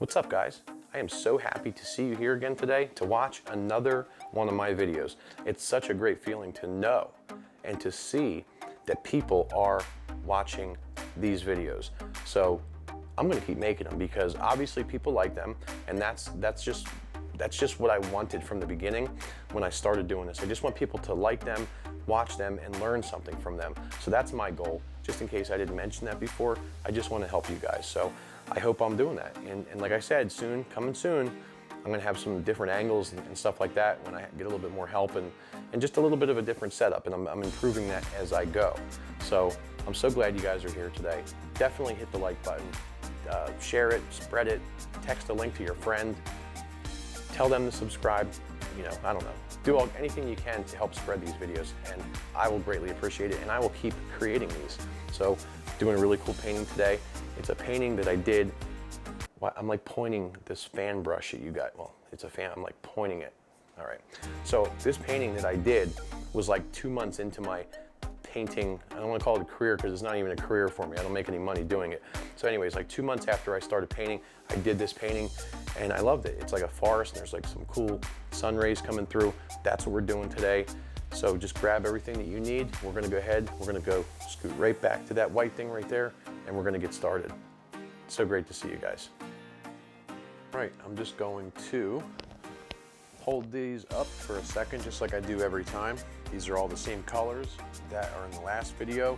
What's up, guys? I am so happy to see you here again today to watch another one of my videos. It's such a great feeling to know and to see that people are watching these videos. So I'm gonna keep making them because obviously people like them, and that's just what I wanted from the beginning when I started doing this. I just want people to like them, watch them, and learn something from them. So that's my goal. Just in case I didn't mention that before, I just want to help you guys. So I hope I'm doing that. And like I said, coming soon, I'm gonna have some different angles and stuff like that when I get a little bit more help and just a little bit of a different setup. And I'm improving that as I go. So I'm so glad you guys are here today. Definitely hit the like button, share it, spread it, text a link to your friend, tell them to subscribe, I don't know. Do anything you can to help spread these videos, and I will greatly appreciate it, and I will keep creating these. So, doing a really cool painting today. It's a painting that I did. I'm like pointing this fan brush at you guys. Well, it's a fan, I'm like pointing it. All right. So, this painting that I did was like 2 months into my painting. I don't want to call it a career because it's not even a career for me. I don't make any money doing it. So anyways, like 2 months after I started painting, I did this painting and I loved it. It's like a forest and there's like some cool sun rays coming through. That's what we're doing today. So just grab everything that you need. We're gonna go ahead, we're gonna go scoot right back to that white thing right there and we're gonna get started. So great to see you guys. Right, I'm just going to hold these up for a second, just like I do every time. These are all the same colors that are in the last video.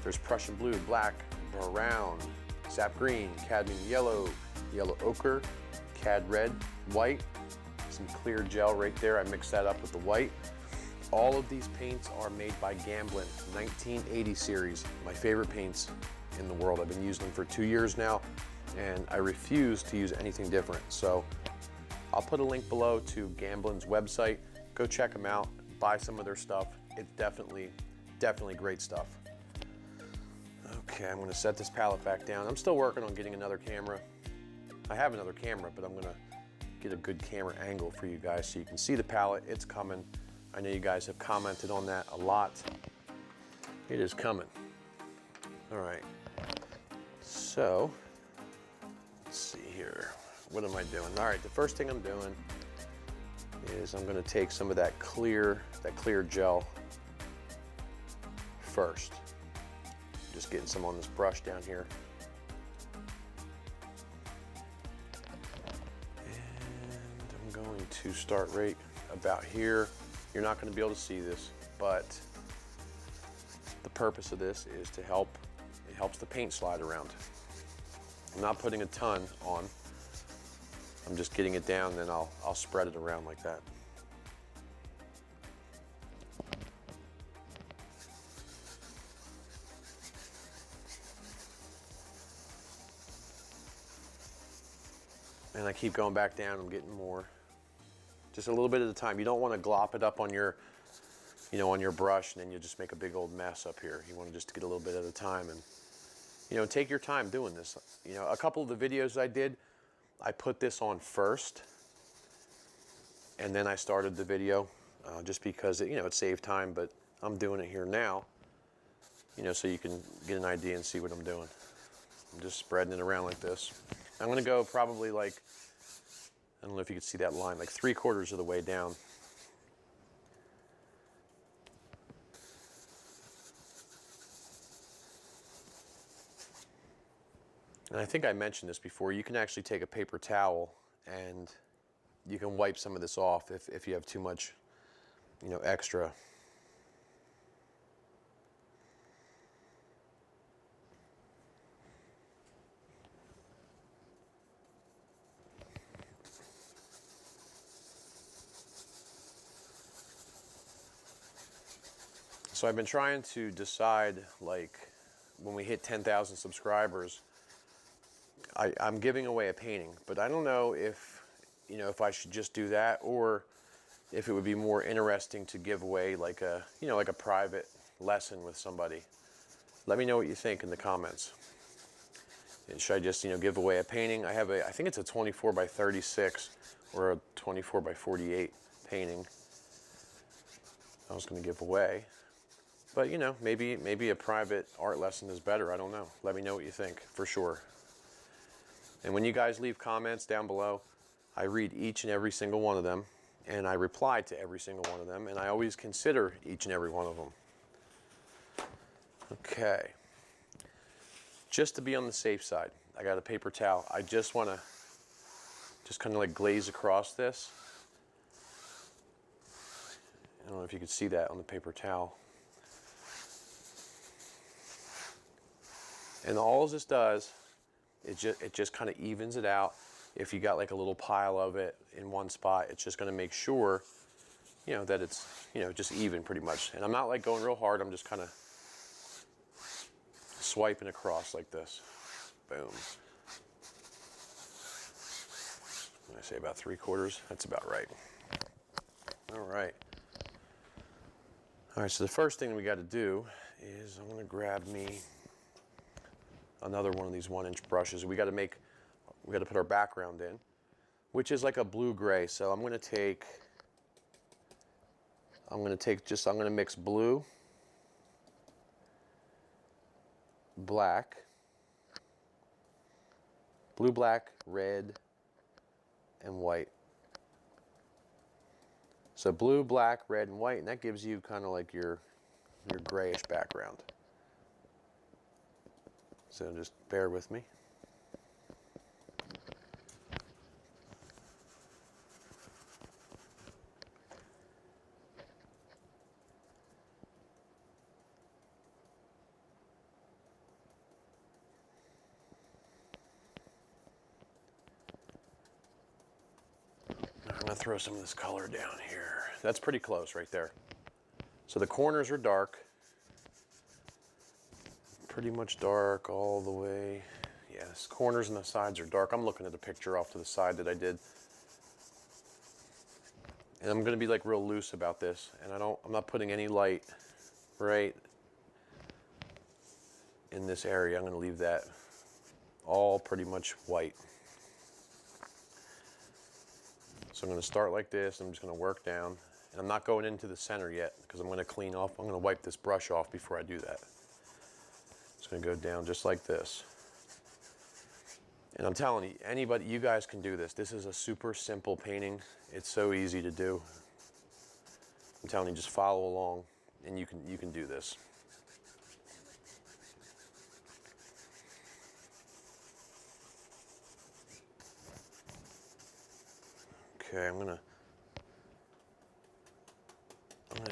There's Prussian blue, black, brown, sap green, cadmium yellow, yellow ochre, cad red, white, some clear gel right there. I mixed that up with the white. All of these paints are made by Gamblin, 1980 series, my favorite paints in the world. I've been using them for 2 years now, and I refuse to use anything different. So I'll put a link below to Gamblin's website. Go check them out, buy some of their stuff. It's definitely great stuff. Okay, I'm gonna set this palette back down. I'm still working on getting another camera. I have another camera, but I'm gonna get a good camera angle for you guys so you can see the palette. It's coming. I know you guys have commented on that a lot. It is coming. All right, so let's see here. What am I doing? All right, the first thing I'm doing is I'm gonna take some of that clear gel first. Just getting some on this brush down here. And I'm going to start right about here. You're not gonna be able to see this, but the purpose of this is to help, it helps the paint slide around. I'm not putting a ton on. I'm just getting it down, then I'll spread it around like that. And I keep going back down, I'm getting more. Just a little bit at a time. You don't want to glop it up on your, on your brush, and then you just make a big old mess up here. You want to just get a little bit at a time, and take your time doing this. A couple of the videos I did, I put this on first, and then I started the video, just because it saved time. But I'm doing it here now, so you can get an idea and see what I'm doing. I'm just spreading it around like this. I'm gonna go probably like, I don't know if you can see that line, like 3/4 of the way down. And I think I mentioned this before, you can actually take a paper towel and you can wipe some of this off if you have too much, extra. So I've been trying to decide, like, when we hit 10,000 subscribers, I'm giving away a painting, but I don't know if I should just do that, or if it would be more interesting to give away like a like a private lesson with somebody. Let me know what you think in the comments. And should I just give away a painting? I think it's a 24 by 36 or a 24 by 48 painting I was going to give away. But maybe a private art lesson is better. I don't know. Let me know what you think, for sure. And when you guys leave comments down below, I read each and every single one of them, and I reply to every single one of them, and I always consider each and every one of them. Okay. Just to be on the safe side, I got a paper towel. I just want to kind of like glaze across this. I don't know if you can see that on the paper towel. And all this does, it just kind of evens it out. If you got like a little pile of it in one spot, it's just going to make sure, you know, that it's, you know, just even pretty much. And I'm not like going real hard. I'm just kind of swiping across like this. Boom. I say about 3/4. That's about right. All right. All right, so the first thing we got to do is I'm going to grab me another one of these 1-inch brushes. We got to put our background in, which is like a blue-gray. So I'm going to mix blue, black, red, and white. So blue, black, red, and white, and that gives you kind of like your grayish background. So just bear with me. I'm going to throw some of this color down here. That's pretty close right there. So the corners are dark. Pretty much dark all the way. Yes, corners and the sides are dark. I'm looking at the picture off to the side that I did. And I'm going to be like real loose about this. And I'm not putting any light right in this area. I'm going to leave that all pretty much white. So I'm going to start like this. I'm just going to work down. And I'm not going into the center yet because I'm going to clean off. I'm going to wipe this brush off before I do that. It's going to go down just like this. And I'm telling you, anybody, you guys can do this. This is a super simple painting. It's so easy to do. I'm telling you, just follow along and you can do this. Okay, I'm gonna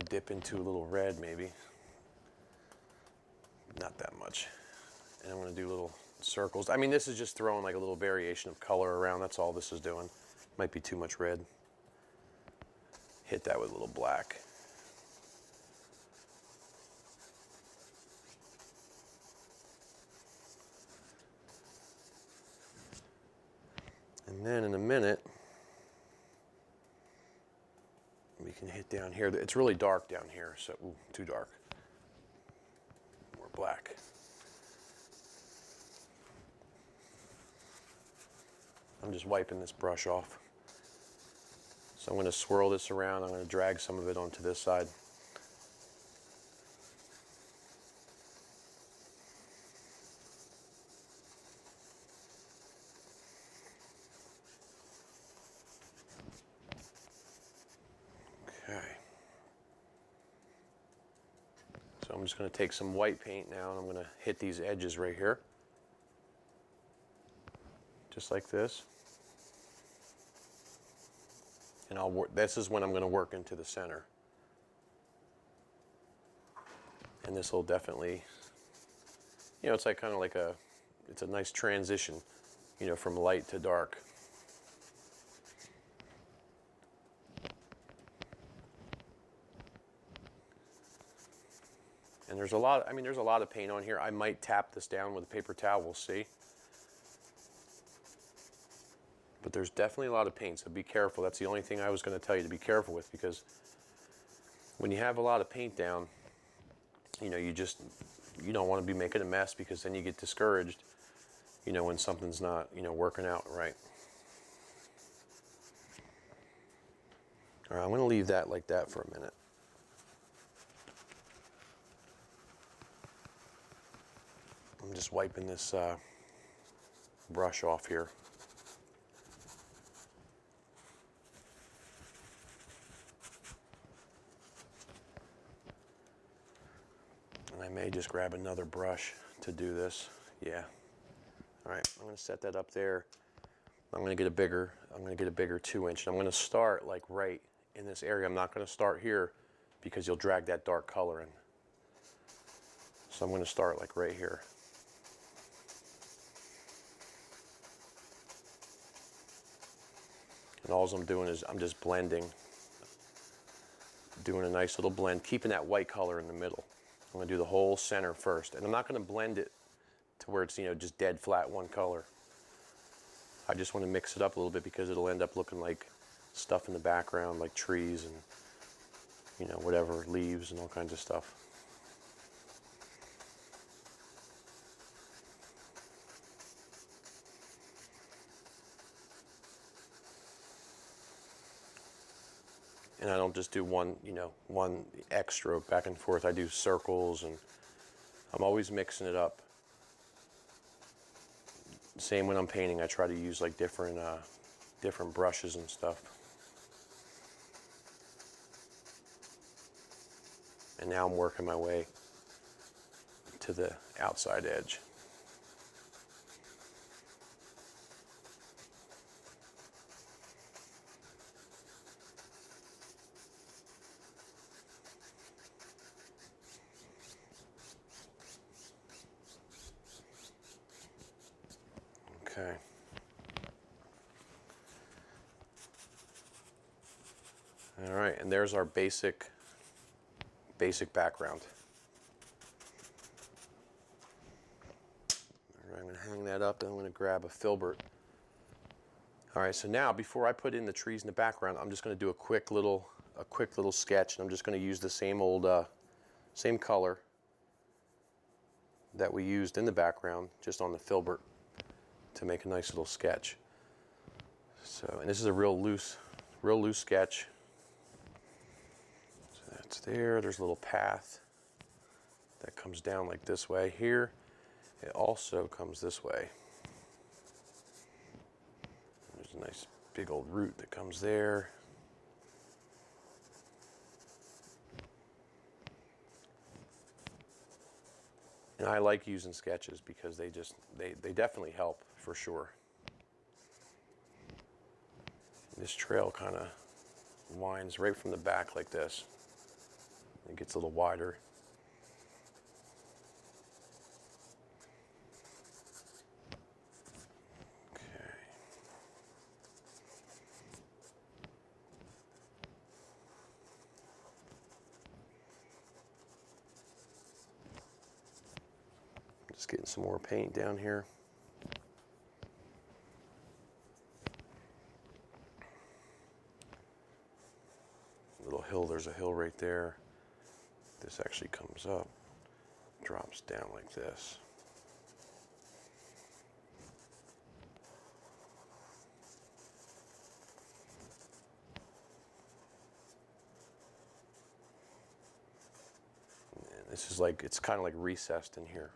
dip into a little red maybe. Not that much. And I'm gonna do little circles. I mean, this is just throwing like a little variation of color around. That's all this is doing. Might be too much red. Hit that with a little black. And then in a minute, we can hit down here. It's really dark down here, so ooh, too dark. More black. I'm just wiping this brush off. So I'm going to swirl this around. I'm going to drag some of it onto this side. Okay. So I'm just going to take some white paint now and I'm going to hit these edges right here. Just like this. And this is when I'm going to work into the center. And this will definitely, you know, it's like kind of like it's a nice transition, you know, from light to dark. And there's a lot of paint on here. I might tap this down with a paper towel, we'll see. But there's definitely a lot of paint, so be careful. That's the only thing I was going to tell you to be careful with, because when you have a lot of paint down, you know, you don't want to be making a mess, because then you get discouraged, you know, when something's not, you know, working out right. All right, I'm going to leave that like that for a minute. I'm just wiping this brush off here. And I may just grab another brush to do this. Yeah. All right, I'm going to set that up there. I'm going to get a bigger 2-inch. And I'm going to start like right in this area. I'm not going to start here because you'll drag that dark color in. So I'm going to start like right here. And all I'm doing is I'm just blending, doing a nice little blend, keeping that white color in the middle. I'm going to do the whole center first. And I'm not going to blend it to where it's, you know, just dead flat one color. I just want to mix it up a little bit because it'll end up looking like stuff in the background, like trees and, you know, whatever, leaves and all kinds of stuff. And I don't just do one, you know, one X stroke back and forth. I do circles, and I'm always mixing it up. Same when I'm painting, I try to use like different brushes and stuff. And now I'm working my way to the outside edge. Okay. All right, and there's our basic background. All right, I'm going to hang that up, and I'm going to grab a filbert. All right, so now before I put in the trees in the background, I'm just going to do a quick little sketch, and I'm just going to use the same color that we used in the background, just on the filbert, to make a nice little sketch. So, and this is a real loose sketch. So that's there. There's a little path that comes down like this way here. It also comes this way. There's a nice big old root that comes there. And I like using sketches because they definitely help for sure. This trail kind of winds right from the back like this. It gets a little wider. Okay. Just getting some more paint down here. Little hill, there's a hill right there. This actually comes up, drops down like this. And this is like, it's kind of like recessed in here.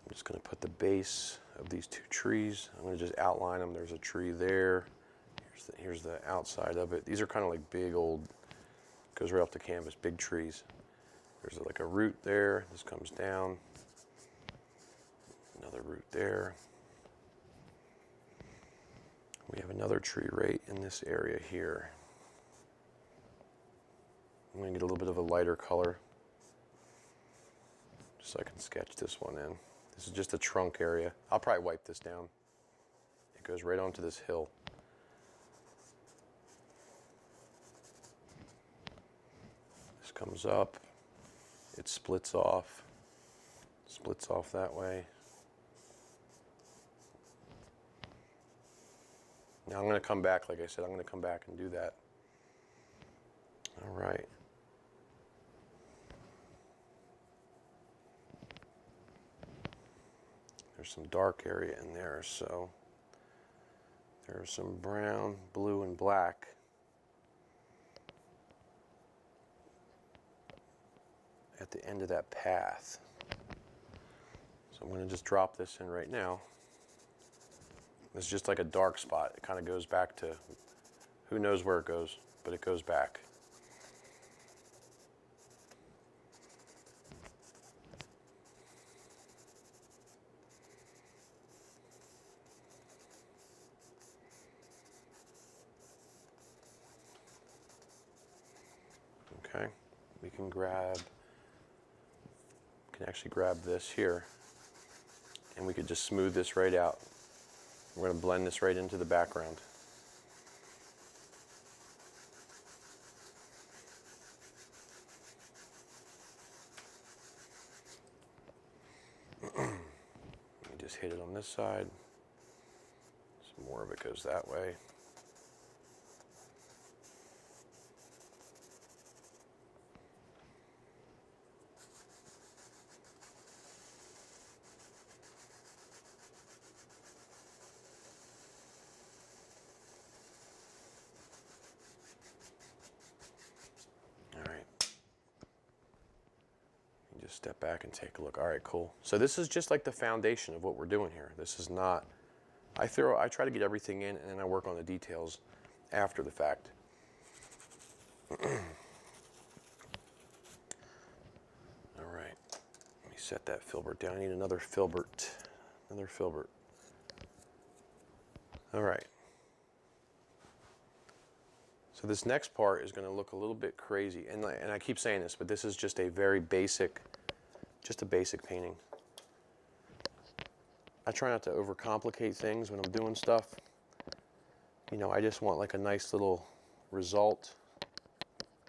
I'm just going to put the base of these two trees. I'm going to just outline them. There's a tree there. Here's the outside of it. These are kind of like big old, goes right off the canvas, big trees. There's like a root there. This comes down. Another root there. We have another tree right in this area here. I'm going to get a little bit of a lighter color just so I can sketch this one in. This is just the trunk area. I'll probably wipe this down. It goes right onto this hill. This comes up. It splits off that way. Now I'm going to come back, like I said, I'm going to come back and do that. All right. There's some dark area in there, so there's some brown, blue, and black. At at the end of that path. So I'm going to just drop this in right now. It's just like a dark spot. It kind of goes back to, who knows where it goes, but it goes back. Okay, we can actually grab this here, and we could just smooth this right out. We're going to blend this right into the background. Let me just hit it on this side. Some more of it goes that way. Step back and take a look. All right, cool. So this is just like the foundation of what we're doing here. This is not, I try to get everything in, and then I work on the details after the fact. All right, let me set that filbert down. I need another filbert, All right. So this next part is going to look a little bit crazy, and I keep saying this, but this is just a very basic, just a basic painting. I try not to overcomplicate things when I'm doing stuff. You know, I just want like a nice little result,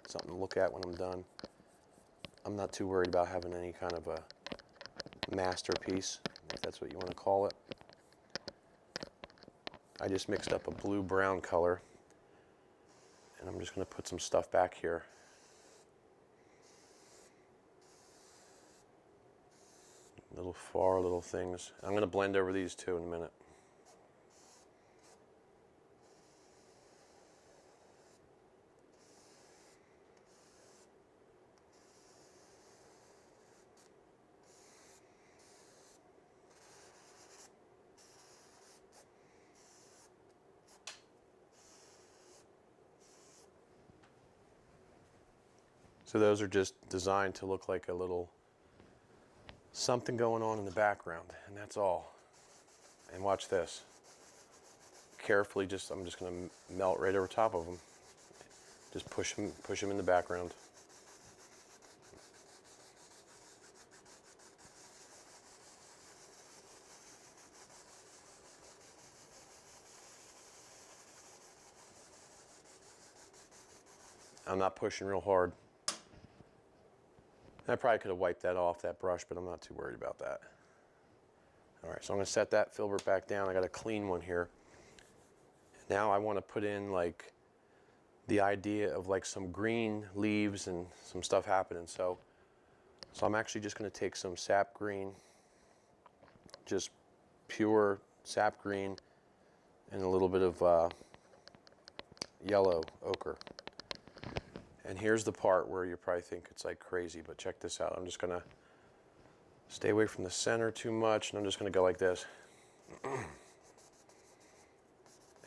something to look at when I'm done. I'm not too worried about having any kind of a masterpiece, if that's what you want to call it. I just mixed up a blue-brown color, and I'm just going to put some stuff back here. Little things. I'm going to blend over these too in a minute. So those are just designed to look like a little something going on in the background, and that's all. And watch this. Carefully, I'm just going to melt right over top of them. Just push them in the background. I'm not pushing real hard. I probably could have wiped that off, that brush, but I'm not too worried about that. All right, so I'm going to set that filbert back down. I got a clean one here. Now I want to put in like the idea of like some green leaves and some stuff happening. So I'm actually just going to take some sap green, just pure sap green, and a little bit of yellow ochre. And here's the part where you probably think it's like crazy, but check this out. I'm just going to stay away from the center too much, and I'm just going to go like this. And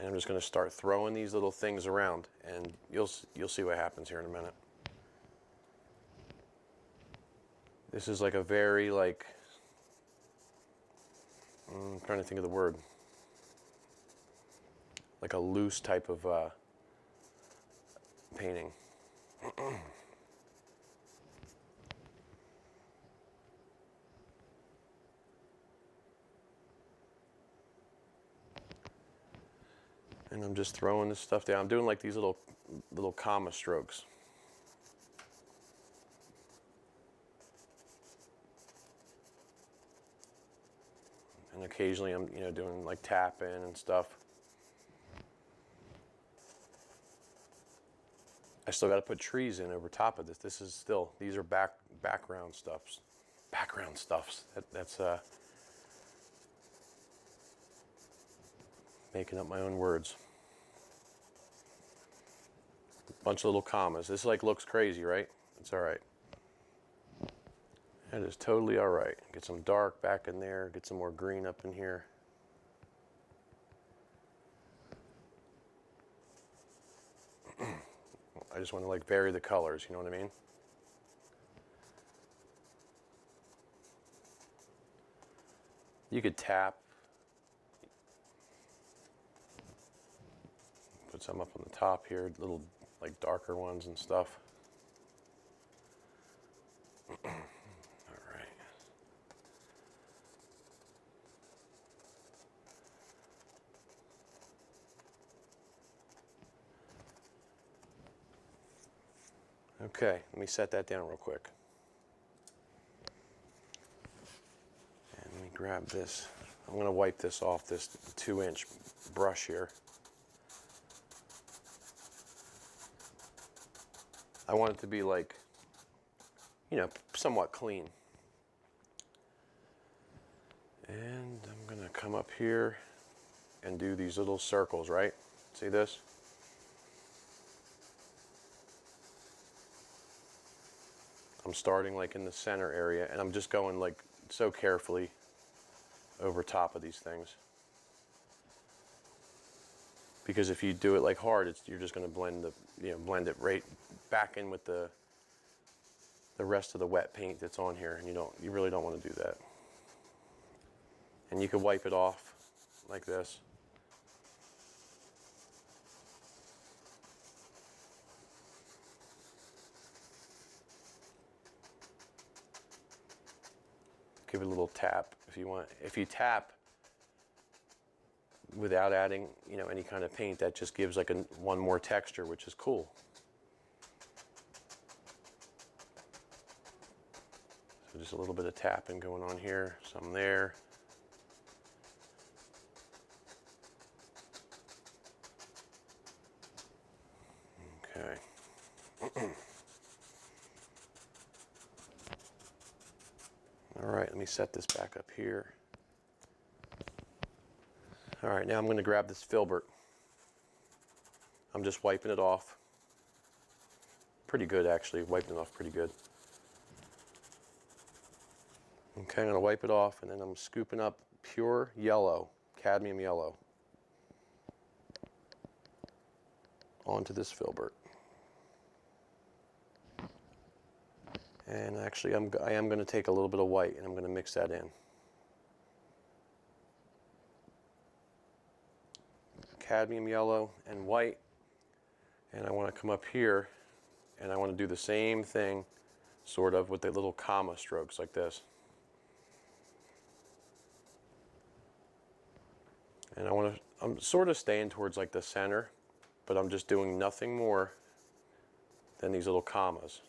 I'm just going to start throwing these little things around, and you'll see what happens here in a minute. This is like a very like, I'm trying to think of the word, like a loose type of painting. And I'm just throwing this stuff down. I'm doing like these little comma strokes. And occasionally I'm, doing like tapping and stuff. I still got to put trees in over top of this. These are background stuffs. That's making up my own words. A bunch of little commas. This like looks crazy, right? It's all right. That is totally all right. Get some dark back in there, get some more green up in here. I just want to like vary the colors, you know what I mean? You could tap, put some up on the top here, little like darker ones and stuff. All right. Okay, let me set that down real quick. And let me grab this. I'm going to wipe this off this 2-inch brush here. I want it to be like, you know, somewhat clean. And I'm going to come up here and do these little circles, right? See this? I'm starting like in the center area, and I'm just going like so carefully over top of these things. Because if you do it like hard, you're just going to blend blend it right back in with the rest of the wet paint that's on here, and you really don't want to do that. And you can wipe it off like this. Give it a little tap if you want. If you tap without adding, any kind of paint, that just gives like one more texture, which is cool. So just a little bit of tapping going on here, some there. Okay. All right, let me set this back up here. All right, now I'm going to grab this filbert. I'm just wiping it off. Pretty good, actually, wiping it off pretty good. Okay, I'm going to wipe it off, and then I'm scooping up pure yellow, cadmium yellow, onto this filbert. And actually, I am going to take a little bit of white, and I'm going to mix that in. Cadmium yellow and white. And I want to come up here, and I want to do the same thing, sort of, with the little comma strokes like this. And I'm sort of staying towards like the center, but I'm just doing nothing more than these little commas.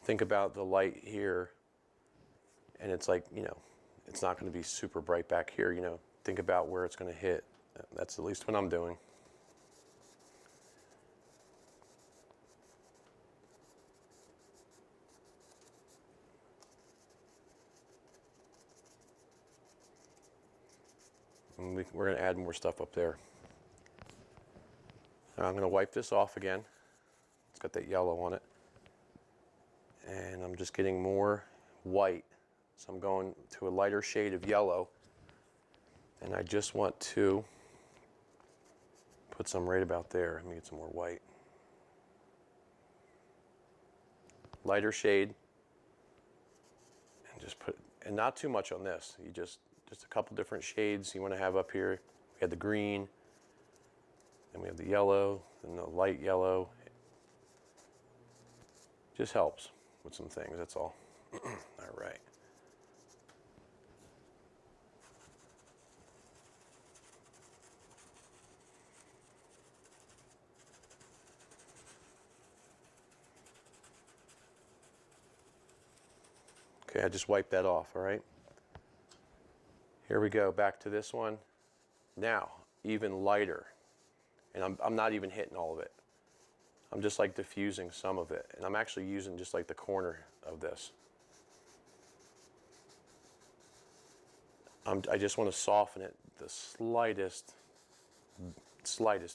Think about the light here, and it's like, it's not going to be super bright back here, Think about where it's going to hit. That's at least what I'm doing. And we're going to add more stuff up there. Now I'm going to wipe this off again. It's got that yellow on it. And I'm just getting more white. So I'm going to a lighter shade of yellow. And I just want to put some right about there. Let me get some more white. Lighter shade. And just put, and not too much on this. You just a couple different shades you want to have up here. We had the green, then we have the yellow, and the light yellow. Just helps with some things, that's all. All right. Okay, I just wiped that off, all right? Here we go, back to this one. Now, even lighter. And I'm not even hitting all of it. I'm just like diffusing some of it. And I'm actually using just like the corner of this. I just want to soften it the slightest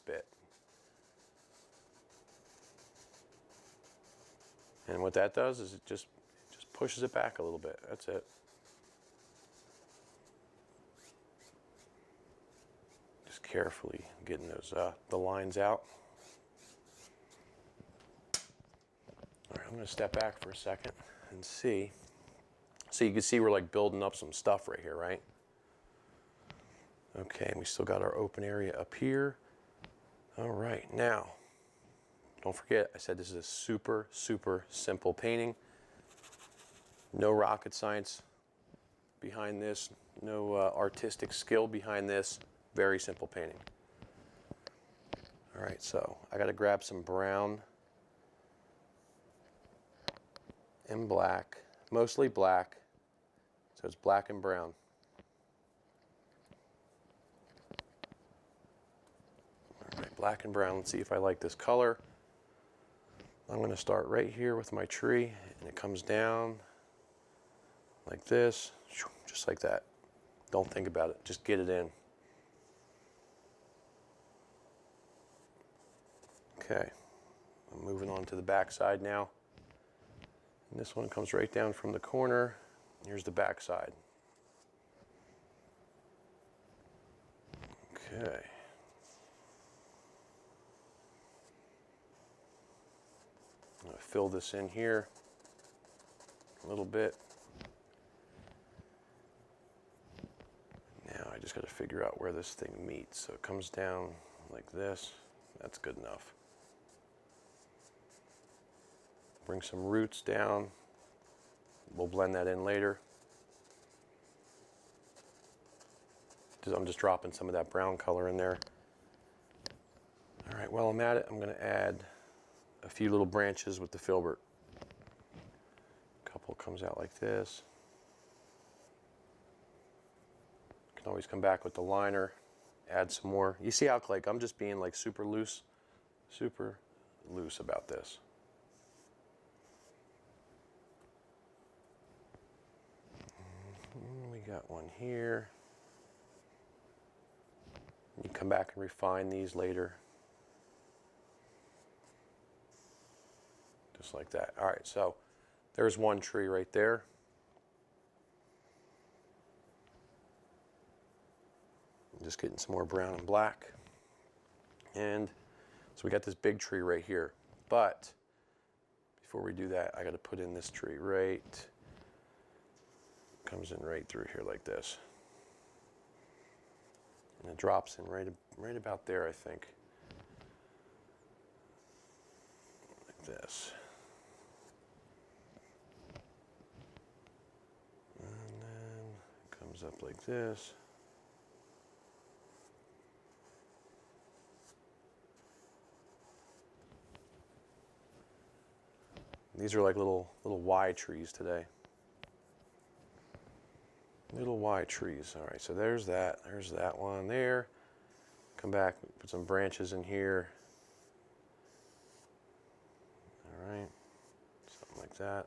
bit. And what that does is it just pushes it back a little bit. That's it. Just carefully getting those the lines out. All right, I'm going to step back for a second and see. So you can see we're like building up some stuff right here, right? Okay, and we still got our open area up here. All right, now, don't forget, I said this is a super, super simple painting. No rocket science behind this, no artistic skill behind this. Very simple painting. All right, so I got to grab some brown and black, mostly black, so it's black and brown. All right, black and brown. Let's see if I like this color. I'm going to start right here with my tree, and it comes down like this, just like that. Don't think about it, just get it in. Okay, I'm moving on to the back side now. And this one comes right down from the corner. Here's the back side. Okay. I'm going to fill this in here a little bit. Now I just got to figure out where this thing meets. So it comes down like this. That's good enough. Bring some roots down. We'll blend that in later. I'm just dropping some of that brown color in there. All right, while I'm at it, I'm going to add a few little branches with the filbert. A couple comes out like this. You can always come back with the liner, add some more. You see how like I'm just being like super loose about this. We got one here. You come back and refine these later. Just like that. All right, so there's one tree right there. I'm just getting some more brown and black. And so we got this big tree right here. But before we do that, I got to put in this tree right. Comes in right through here like this. And it drops in right about there, I think. Like this. And then it comes up like this. These are like little Y trees today. Little Y trees. All right, so there's that one there. Come back, put some branches in here. All right, something like that.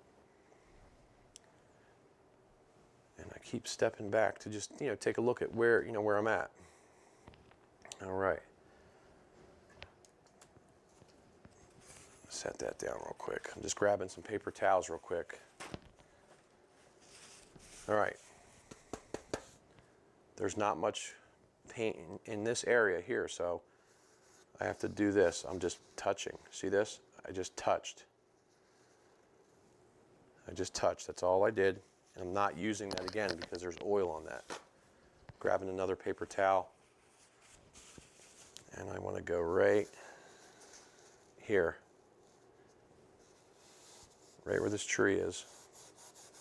And I keep stepping back to just, take a look at where I'm at. All right. Set that down real quick. I'm just grabbing some paper towels real quick. All right. There's not much paint in this area here, so I have to do this. I'm just touching. See this? I just touched. That's all I did. And I'm not using that again because there's oil on that. Grabbing another paper towel. And I want to go right here. Right where this tree is.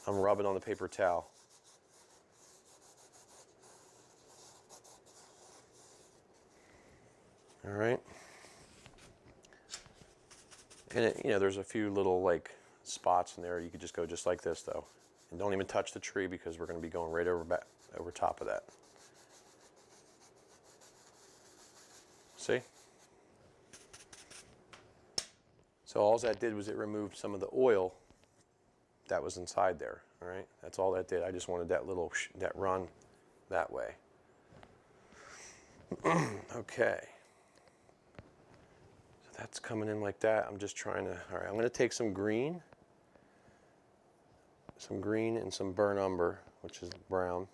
I'm rubbing on the paper towel. All right. And it, there's a few little like spots in there. You could just go just like this though. And don't even touch the tree because we're going to be going right over top of that. See? So all that did was it removed some of the oil that was inside there. All right. That's all that did. I just wanted that little that run that way. Okay. That's coming in like that. I'm just trying to, all right, I'm going to take some green some green and some burnt umber, which is brown.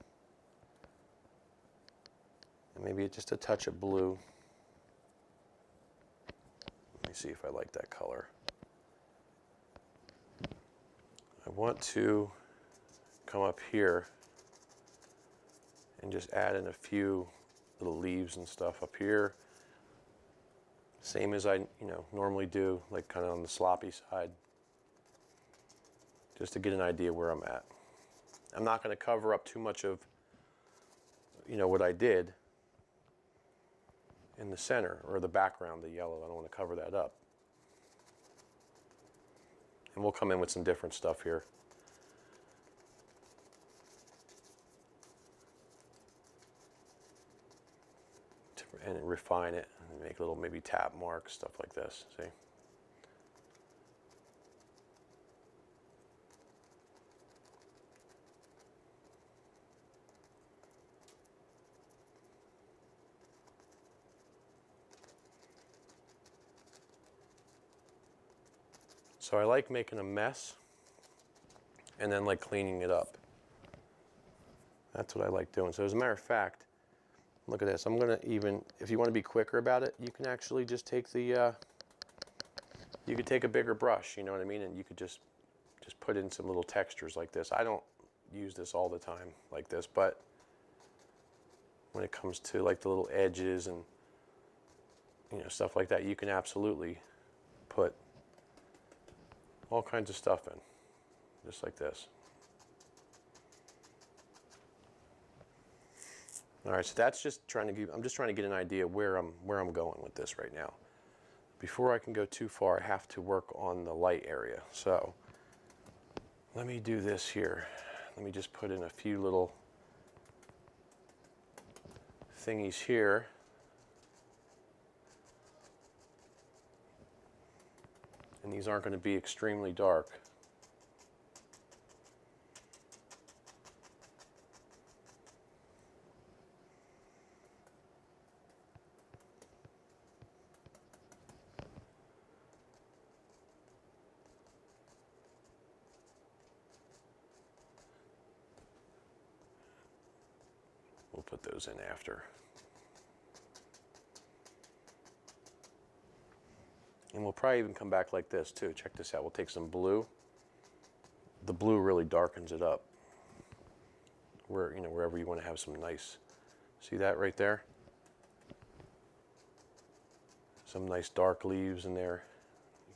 And maybe just a touch of blue. Let me see if I like that color. I want to come up here and just add in a few little leaves and stuff up here. Same as I normally do, like kind of on the sloppy side. Just to get an idea where I'm at. I'm not going to cover up too much of what I did in the center or the background, the yellow. I don't want to cover that up. And we'll come in with some different stuff here. And refine it and make little maybe tap marks, stuff like this. See? So I like making a mess and then like cleaning it up. That's what I like doing. So as a matter of fact, look at this. I'm going to even, if you want to be quicker about it, you can actually just take the, you could take a bigger brush, you know what I mean? And you could just put in some little textures like this. I don't use this all the time like this, but when it comes to like the little edges and, stuff like that, you can absolutely put all kinds of stuff in, just like this. All right, so that's just I'm just trying to get an idea where I'm going with this right now. Before I can go too far, I have to work on the light area. So let me do this here. Let me just put in a few little thingies here. And these aren't going to be extremely dark. We'll put those in after. And we'll probably even come back like this too. Check this out. We'll take some blue. The blue really darkens it up. Wherever you want to have some nice, see that right there? Some nice dark leaves in there.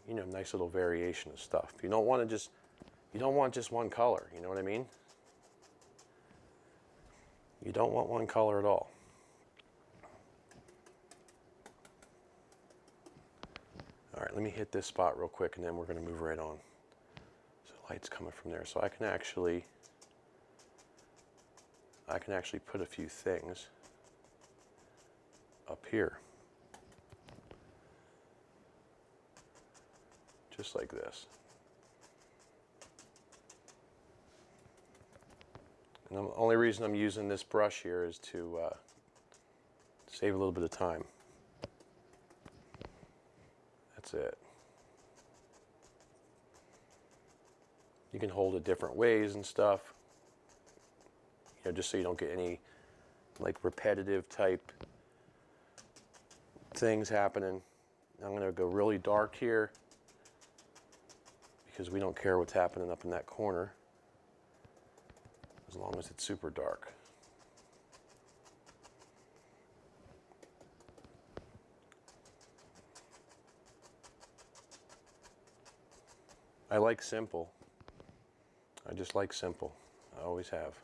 Nice little variation of stuff. You don't want just one color, you know what I mean? You don't want one color at all. All right, let me hit this spot real quick and then we're going to move right on. So light's coming from there. So I can actually put a few things up here. Just like this. And the only reason I'm using this brush here is to save a little bit of time. That's it. You can hold it different ways and stuff, just so you don't get any like repetitive type things happening. I'm going to go really dark here because we don't care what's happening up in that corner as long as it's super dark. I like simple. I just like simple. I always have.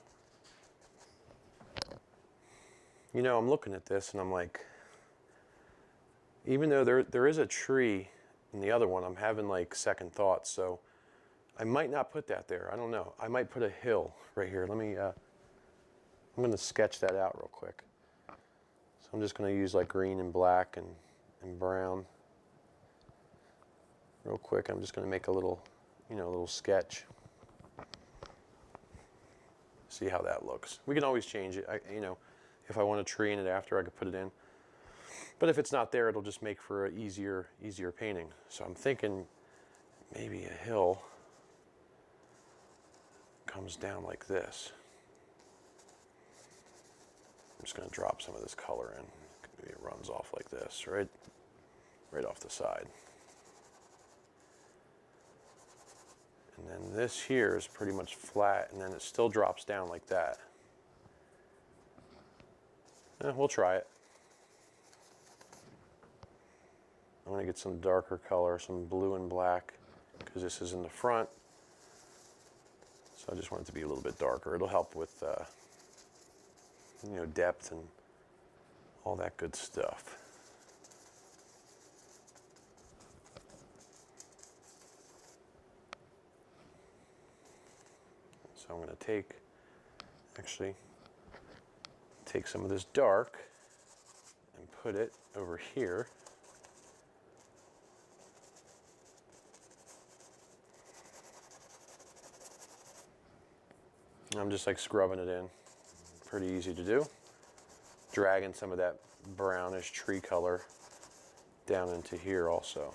I'm looking at this and I'm like, even though there is a tree in the other one, I'm having like second thoughts. So I might not put that there. I don't know. I might put a hill right here. Let me, I'm going to sketch that out real quick. So I'm just going to use like green and black and brown. Real quick, I'm just going to make a little, a little sketch. See how that looks. We can always change it. If I want a tree in it after, I could put it in. But if it's not there, it'll just make for an easier painting. So I'm thinking maybe a hill. comes down like this. I'm just going to drop some of this color in. It runs off like this, right off the side. And then this here is pretty much flat, and then it still drops down like that. We'll try it. I'm going to get some darker color, some blue and black, because this is in the front. So I just want it to be a little bit darker. It'll help with, depth and all that good stuff. So I'm going to take some of this dark and put it over here. I'm just like scrubbing it in. Pretty easy to do. Dragging some of that brownish tree color down into here also.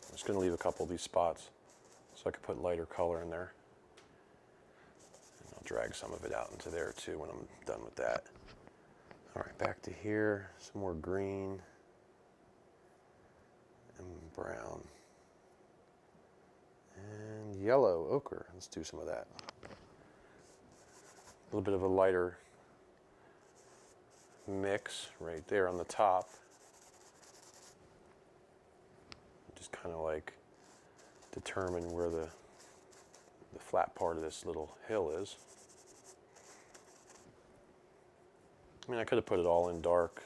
I'm just going to leave a couple of these spots so I can put lighter color in there. And I'll drag some of it out into there too when I'm done with that. All right, back to here, some more green and brown and yellow ochre. Let's do some of that. A little bit of a lighter mix right there on the top. Just kind of like determine where the flat part of this little hill is. I mean, I could have put it all in dark,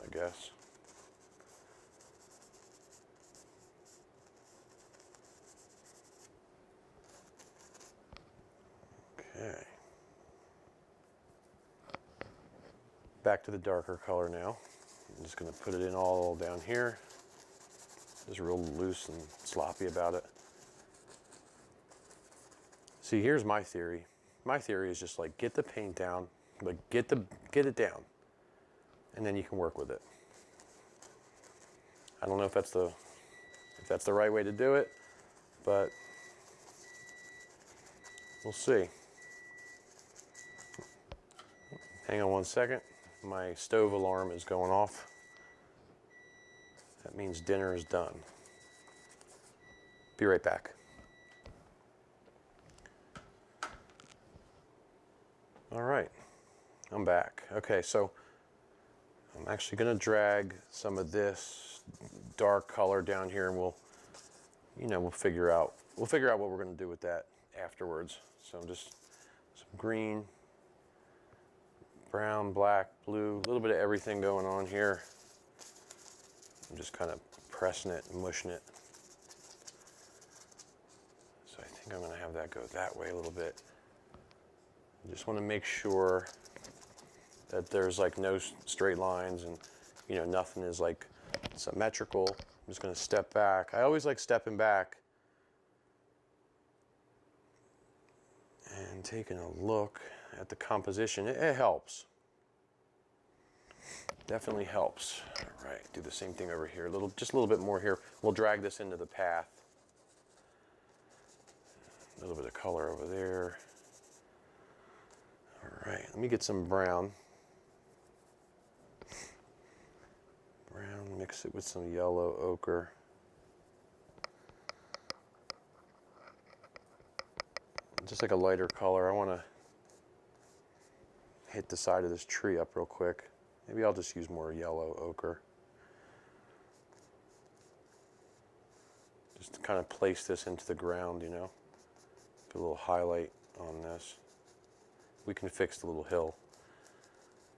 I guess. Okay. Back to the darker color now. I'm just going to put it in all down here. Just real loose and sloppy about it. See, here's my theory. My theory is just like get the paint down. Like get it down, and then you can work with it. I don't know if that's the right way to do it, but we'll see. Hang on one second. My stove alarm is going off. That means dinner is done. Be right back. All right. I'm back. Okay, so I'm actually going to drag some of this dark color down here, and we'll figure out what we're going to do with that afterwards. So I'm just some green, brown, black, blue, a little bit of everything going on here. I'm just kind of pressing it and mushing it. So I think I'm going to have that go that way a little bit. I just want to make sure that there's like no straight lines and nothing is like symmetrical. I'm just going to step back. I always like stepping back and taking a look at the composition. It helps. Definitely helps. All right, do the same thing over here. Just a little bit more here. We'll drag this into the path. A little bit of color over there. All right, let me get some brown. Brown, mix it with some yellow ochre. Just like a lighter color. I want to hit the side of this tree up real quick. Maybe I'll just use more yellow ochre. Just to kind of place this into the ground, Put a little highlight on this. We can fix the little hill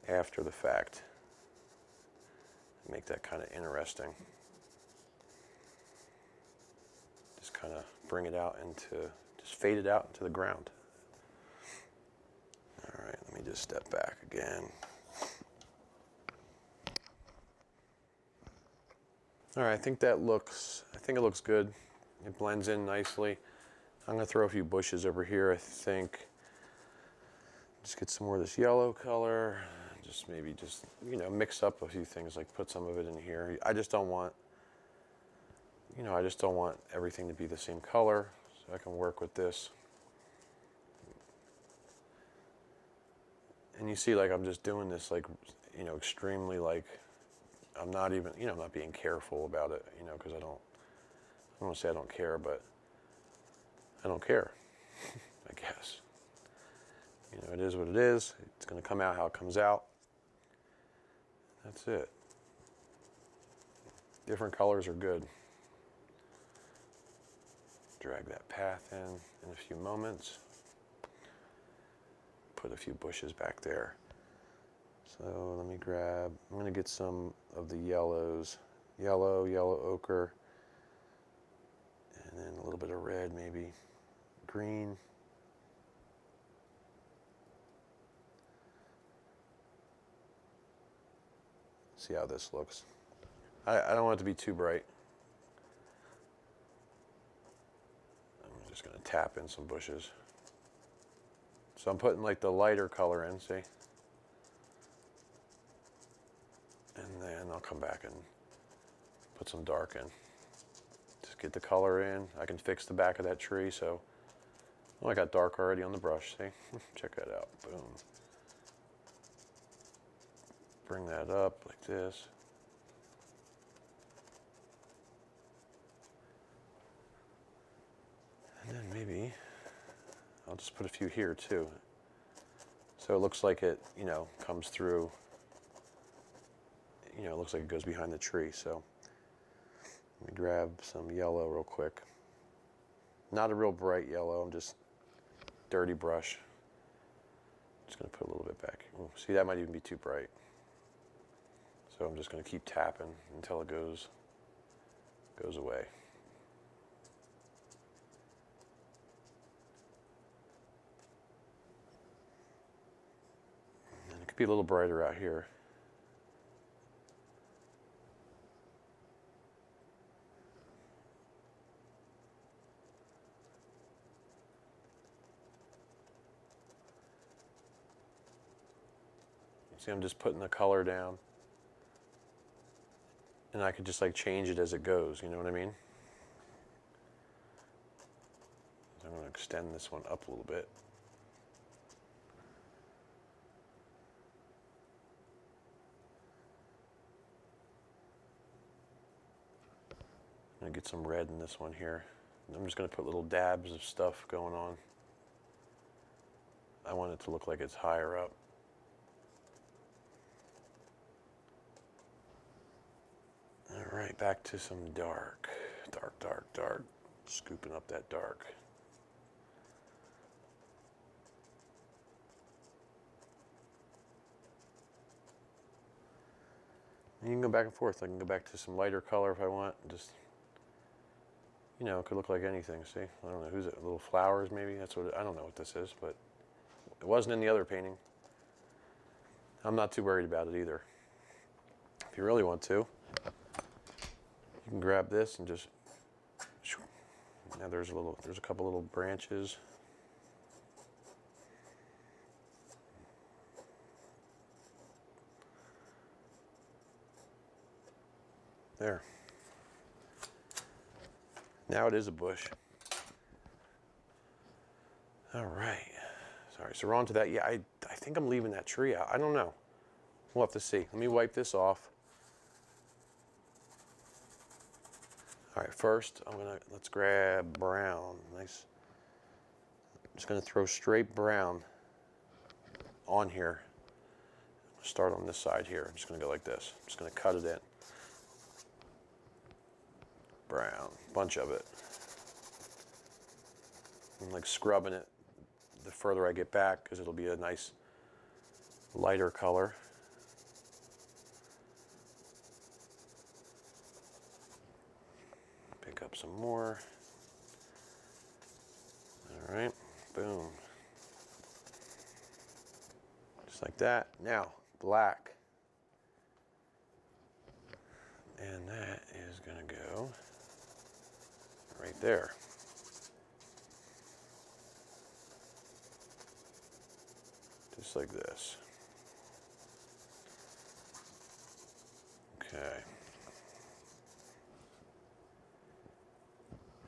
after the fact. Make that kind of interesting. Just kind of bring it out just fade it out into the ground. All right, let me just step back again. All right, I think it looks good. It blends in nicely. I'm gonna throw a few bushes over here, I think. Just get some more of this yellow color. just maybe just, you know, mix up a few things, like put some of it in here. I just don't want, you know, I just don't want everything to be the same color, so I can work with this. And you see, like, I'm just doing this, like, you know, extremely, like, I'm not even, you know, I'm not being careful about it, you know, because I don't want to say I don't care, but I don't care, I guess. You know, it is what it is. It's going to come out how it comes out. That's it. Different colors are good. Drag that path in a few moments. Put a few bushes back there. So let me grab, I'm going to get some of the yellows. Yellow ochre, and then a little bit of red maybe. Green. See how this looks. I don't want it to be too bright. I'm just going to tap in some bushes. So I'm putting like the lighter color in, see? And then I'll come back and put some dark in. Just get the color in. I can fix the back of that tree, so oh, I got dark already on the brush, see? Check that out, boom. Bring that up like this. And then maybe I'll just put a few here too. So it looks like it, you know, comes through, you know, it looks like it goes behind the tree. So let me grab some yellow real quick. Not a real bright yellow, I'm just dirty brush. Just gonna put a little bit back. Ooh, see, that might even be too bright. So I'm just going to keep tapping until it goes away. And it could be a little brighter out here. See, I'm just putting the color down. And I could just like change it as it goes, you know what I mean? I'm going to extend this one up a little bit. I'm going to get some red in this one here. And I'm just going to put little dabs of stuff going on. I want it to look like it's higher up. All right, back to some dark. Dark. Scooping up that dark. And you can go back and forth. I can go back to some lighter color if I want. Just, you know, it could look like anything, see? I don't know, who's it? Little flowers maybe? That's what I don't know what this is, but it wasn't in the other painting. I'm not too worried about it either. If you really want to, you can grab this and just, now there's a couple little branches. There. Now it is a bush. All right. Sorry, so we're on to that. Yeah, I think I'm leaving that tree out. I don't know. We'll have to see. Let me wipe this off. All right, first let's grab brown. Nice. I'm just gonna throw straight brown on here. Start on this side here. I'm just gonna go like this. I'm just gonna cut it in. Brown, bunch of it. I'm like scrubbing it the further I get back because it'll be a nice lighter color. Pick up some more. All right, boom. Just like that. Now, black. And that is gonna go right there. Just like this.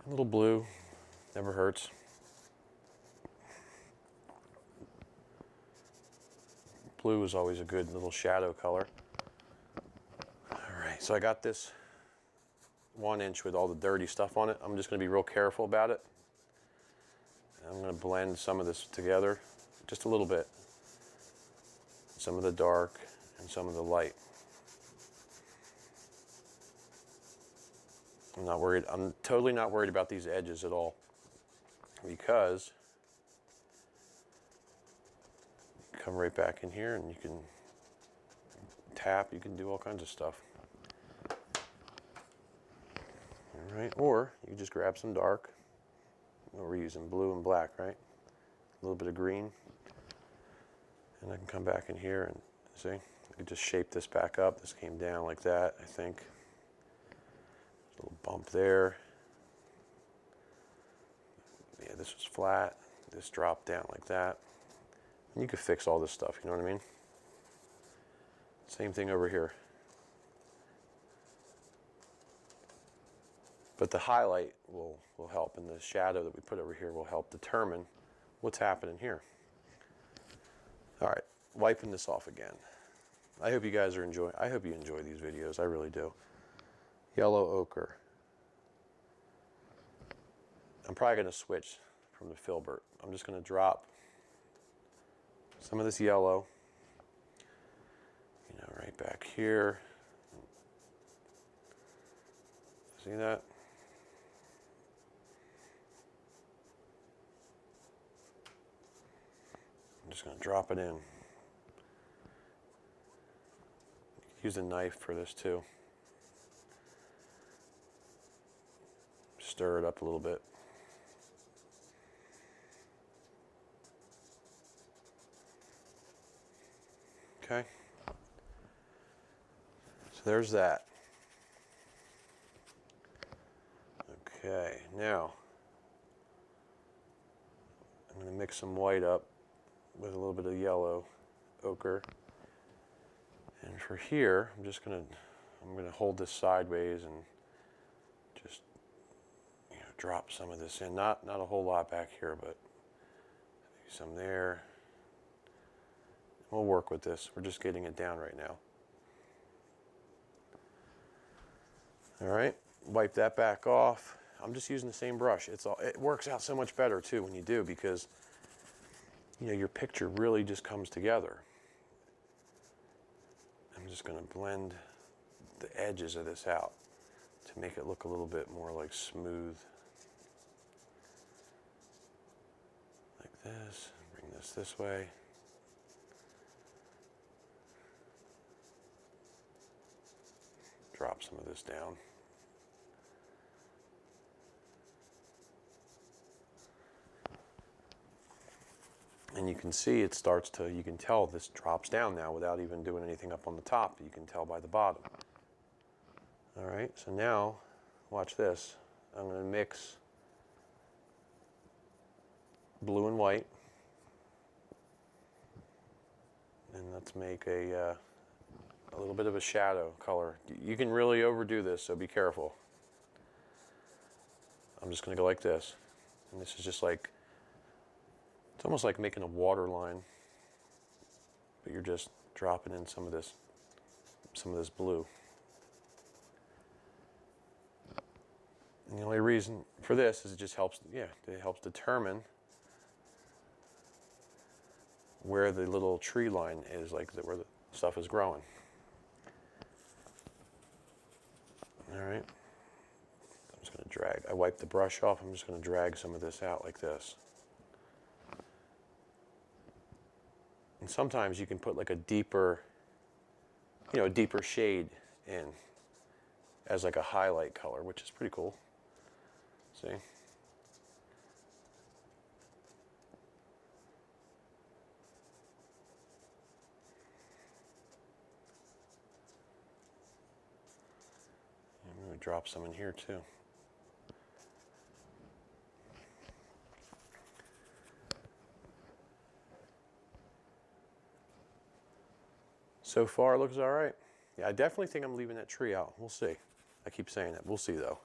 A little blue, never hurts. Blue is always a good little shadow color. All right, so I got this 1 inch with all the dirty stuff on it. I'm just going to be real careful about it. I'm going to blend some of this together, just a little bit. Some of the dark and some of the light. I'm not worried. I'm totally not worried about these edges at all, because come right back in here and you can tap, you can do all kinds of stuff. All right, or you just grab some dark. We're using blue and black, right? A little bit of green. And I can come back in here and see, I could just shape this back up. This came down like that, I think. There's a little bump there. Yeah, this was flat. This dropped down like that. And you could fix all this stuff, you know what I mean? Same thing over here. But the highlight will help, and the shadow that we put over here will help determine what's happening here. All right, wiping this off again. I hope you guys are enjoying. I hope you enjoy these videos. I really do. Yellow ochre. I'm probably going to switch from the filbert. I'm just going to drop some of this yellow, you know, right back here. See that? I'm just going to drop it in. Use a knife for this too. Stir it up a little bit. Okay. So there's that. Okay, now I'm going to mix some white up with a little bit of yellow ochre. And for here, I'm going to hold this sideways and just, you know, drop some of this in. Not a whole lot back here, but some there. We'll work with this. We're just getting it down right now. All right, wipe that back off. I'm just using the same brush. It works out so much better too when you do, because you know your picture really just comes together. I'm just going to blend the edges of this out to make it look a little bit more like smooth. Like this. Bring this way. Drop some of this down. And you can see it starts to, you can tell this drops down now without even doing anything up on the top. You can tell by the bottom. All right, so now, watch this. I'm going to mix blue and white. And let's make a little bit of a shadow color. You can really overdo this, so be careful. I'm just going to go like this. And this is just like, it's almost like making a water line, but you're just dropping in some of this blue. And the only reason for this is it just helps, yeah, it helps determine where the little tree line is, like where the stuff is growing. All right. I'm just going to drag. I wiped the brush off. I'm just going to drag some of this out like this. And sometimes you can put like a deeper, you know, a deeper shade in as like a highlight color, which is pretty cool. See? I'm going to drop some in here too. So far, it looks all right. Yeah, I definitely think I'm leaving that tree out. We'll see. I keep saying that. We'll see, though.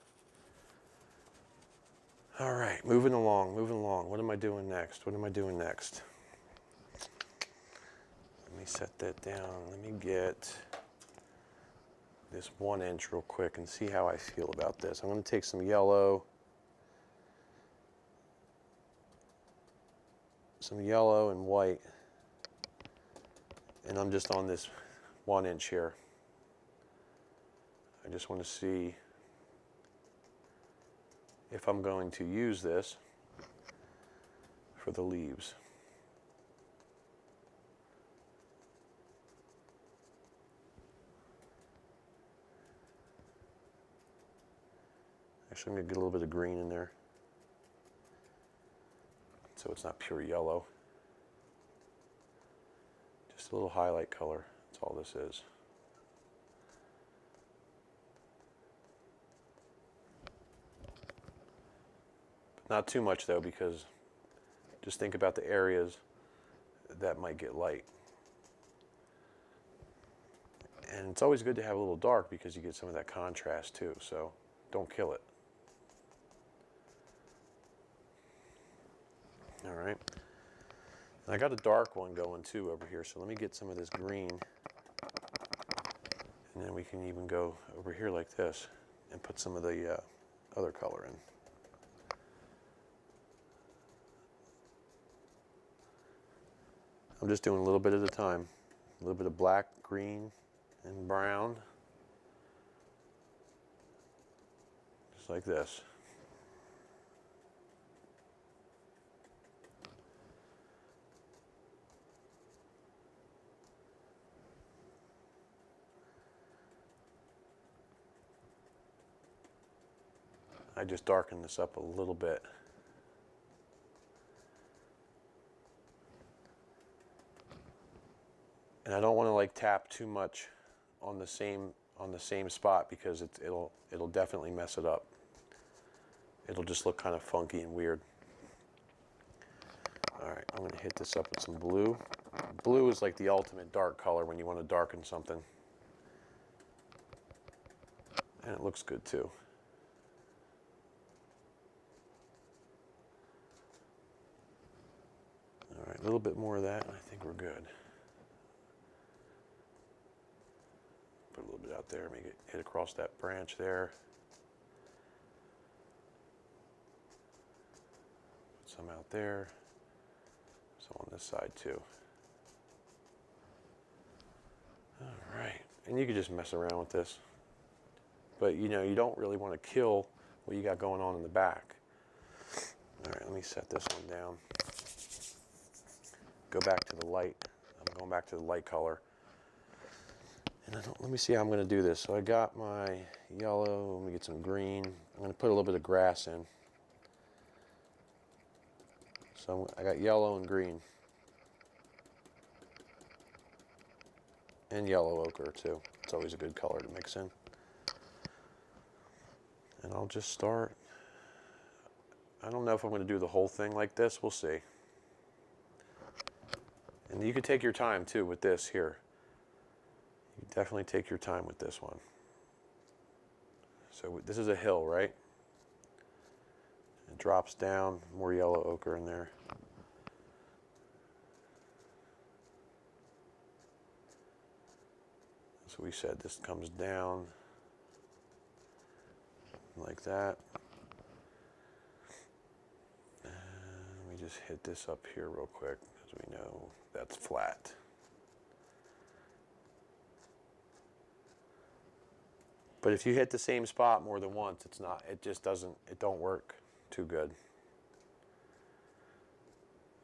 All right, moving along, moving along. What am I doing next? What am I doing next? Let me set that down. Let me get this 1 inch real quick and see how I feel about this. I'm going to take some yellow, and white, and I'm just on this 1 inch here. I just want to see if I'm going to use this for the leaves. Actually, I'm going to get a little bit of green in there so it's not pure yellow. Just a little highlight color, that's all this is. But not too much though, because just think about the areas that might get light. And it's always good to have a little dark because you get some of that contrast too, so don't kill it. All right, and I got a dark one going too over here, so let me get some of this green, and then we can even go over here like this and put some of the other color in. I'm just doing a little bit at a time, a little bit of black, green, and brown, just like this. I just darken this up a little bit. And I don't want to like tap too much on the same spot because it'll definitely mess it up. It'll just look kind of funky and weird. All right, I'm going to hit this up with some blue. Blue is like the ultimate dark color when you want to darken something. And it looks good too. All right, a little bit more of that, and I think we're good. Put a little bit out there, make it hit across that branch there. Put some out there. Some on this side too. All right, and you can just mess around with this. But you know, you don't really want to kill what you got going on in the back. All right, let me set this one down. Go back to the light. I'm going back to the light color. And let me see how I'm going to do this. So I got my yellow. Let me get some green. I'm going to put a little bit of grass in. So I got yellow and green. And yellow ochre too. It's always a good color to mix in. And I'll just start. I don't know if I'm going to do the whole thing like this. We'll see. And you can take your time too with this here. You definitely take your time with this one. So this is a hill, right? It drops down, more yellow ochre in there. So we said this comes down like that. And we just hit this up here real quick because we know that's flat. But if you hit the same spot more than once, it don't work too good.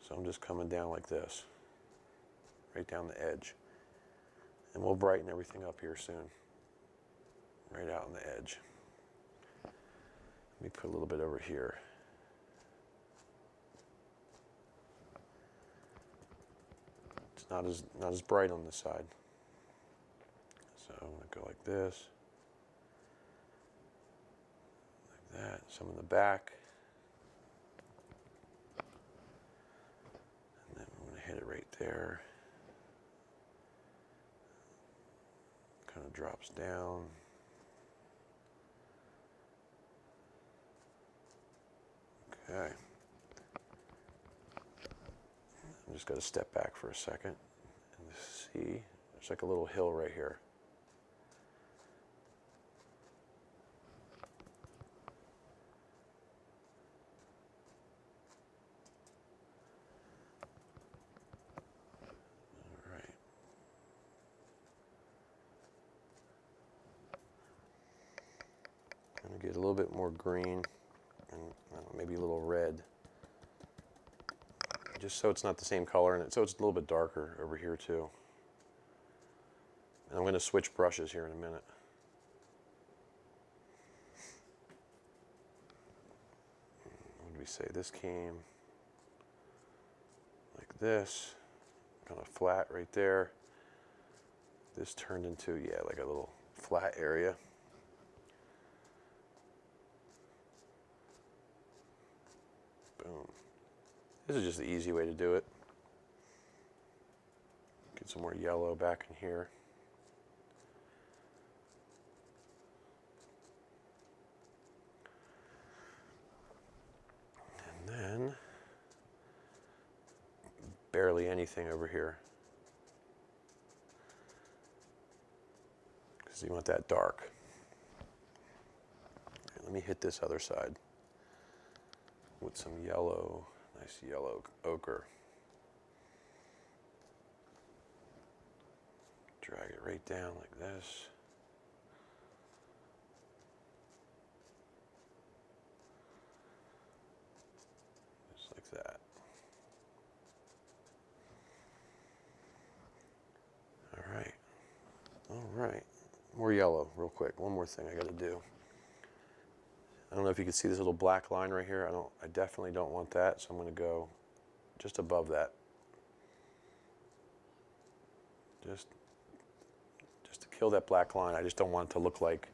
So I'm just coming down like this, right down the edge. And we'll brighten everything up here soon, right out on the edge. Let me put a little bit over here. It's not as bright on this side. So I'm going to go like this. That, some in the back, and then I'm going to hit it right there. Kind of drops down. Okay. I'm just going to step back for a second and see. There's like a little hill right here. All right. I'm going to get a little bit more green and maybe a little red, just so it's not the same color, and so it's a little bit darker over here too. And I'm going to switch brushes here in a minute. What did we say? This came like this, kind of flat right there. This turned into, yeah, like a little flat area. Boom. This is just the easy way to do it. Get some more yellow back in here. And then barely anything over here, because you want that dark. Okay, let me hit this other side with some yellow, nice yellow ochre. Drag it right down like this. Just like that. All right. All right. More yellow real quick. One more thing I got to do. I don't know if you can see this little black line right here. I definitely don't want that, so I'm going to go just above that. Just to kill that black line. I just don't want it to look like,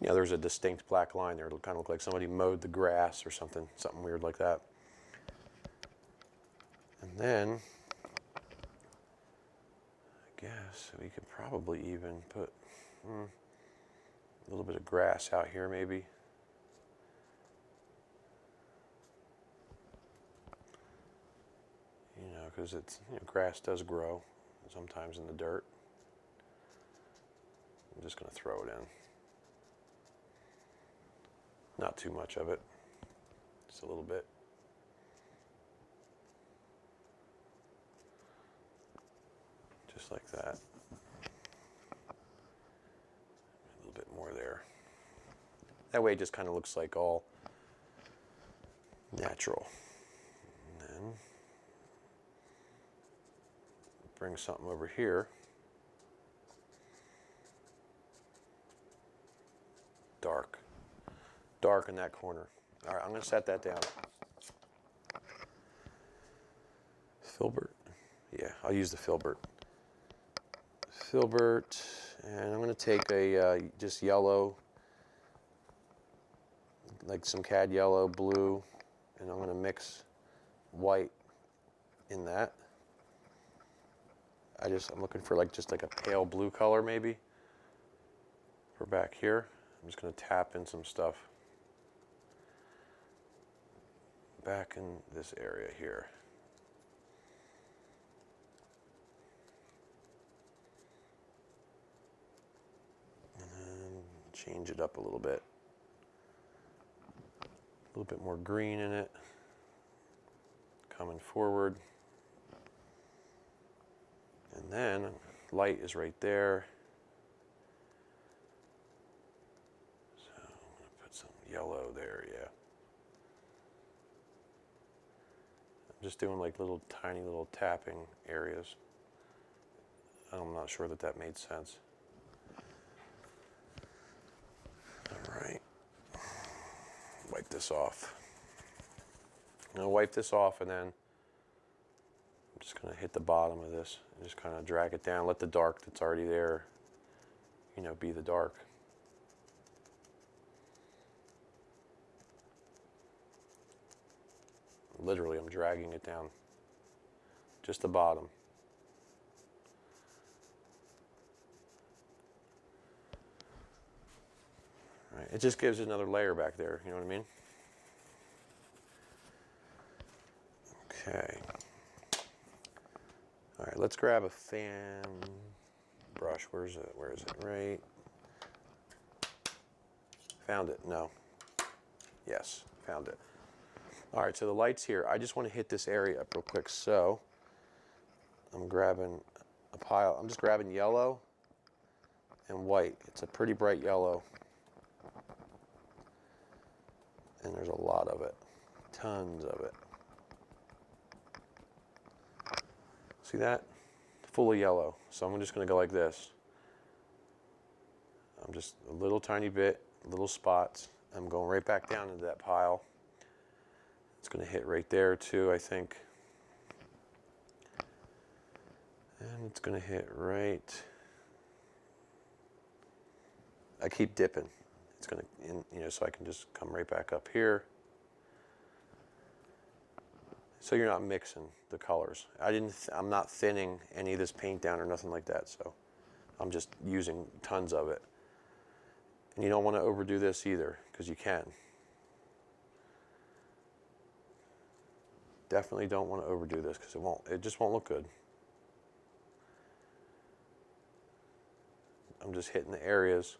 you know, there's a distinct black line there. It'll kind of look like somebody mowed the grass or something weird like that. And then I guess we could probably even put a little bit of grass out here maybe. You know, because it's, you know, grass does grow sometimes in the dirt. I'm just going to throw it in. Not too much of it, just a little bit. Just like that. A little bit more there. That way it just kind of looks like all natural. And then bring something over here. Dark. Dark in that corner. All right, I'm going to set that down. Filbert. Yeah, I'll use the filbert. Filbert, and I'm going to take a just yellow, like some cad yellow, blue, and I'm going to mix white in that. I'm looking for just like a pale blue color maybe for back here. I'm just going to tap in some stuff back in this area here. And then change it up a little bit. A little bit more green in it. Coming forward. And then light is right there. So I'm going to put some yellow there, yeah. I'm just doing like little tiny little tapping areas. I'm not sure that made sense. All right. Wipe this off. I'm going to wipe this off, and then I'm just going to hit the bottom of this and just kind of drag it down. Let the dark that's already there, you know, be the dark. Literally, I'm dragging it down. Just the bottom. Right. It just gives another layer back there, you know what I mean? Okay. All right, let's grab a fan brush. Where is it? Where is it? Right. Found it. No. Yes, found it. All right, so the light's here. I just want to hit this area up real quick. So I'm grabbing a pile. I'm just grabbing yellow and white. It's a pretty bright yellow. And there's a lot of it. Tons of it. See that? Full of yellow. So I'm just going to go like this. I'm just a little tiny bit, little spots. I'm going right back down into that pile. It's going to hit right there too, I think. And it's going to hit right. I keep dipping. It's going to, so I can just come right back up here. So you're not mixing the colors. I'm not thinning any of this paint down or nothing like that. So I'm just using tons of it. And you don't want to overdo this either, because you can. Definitely don't want to overdo this, because it just won't look good. I'm just hitting the areas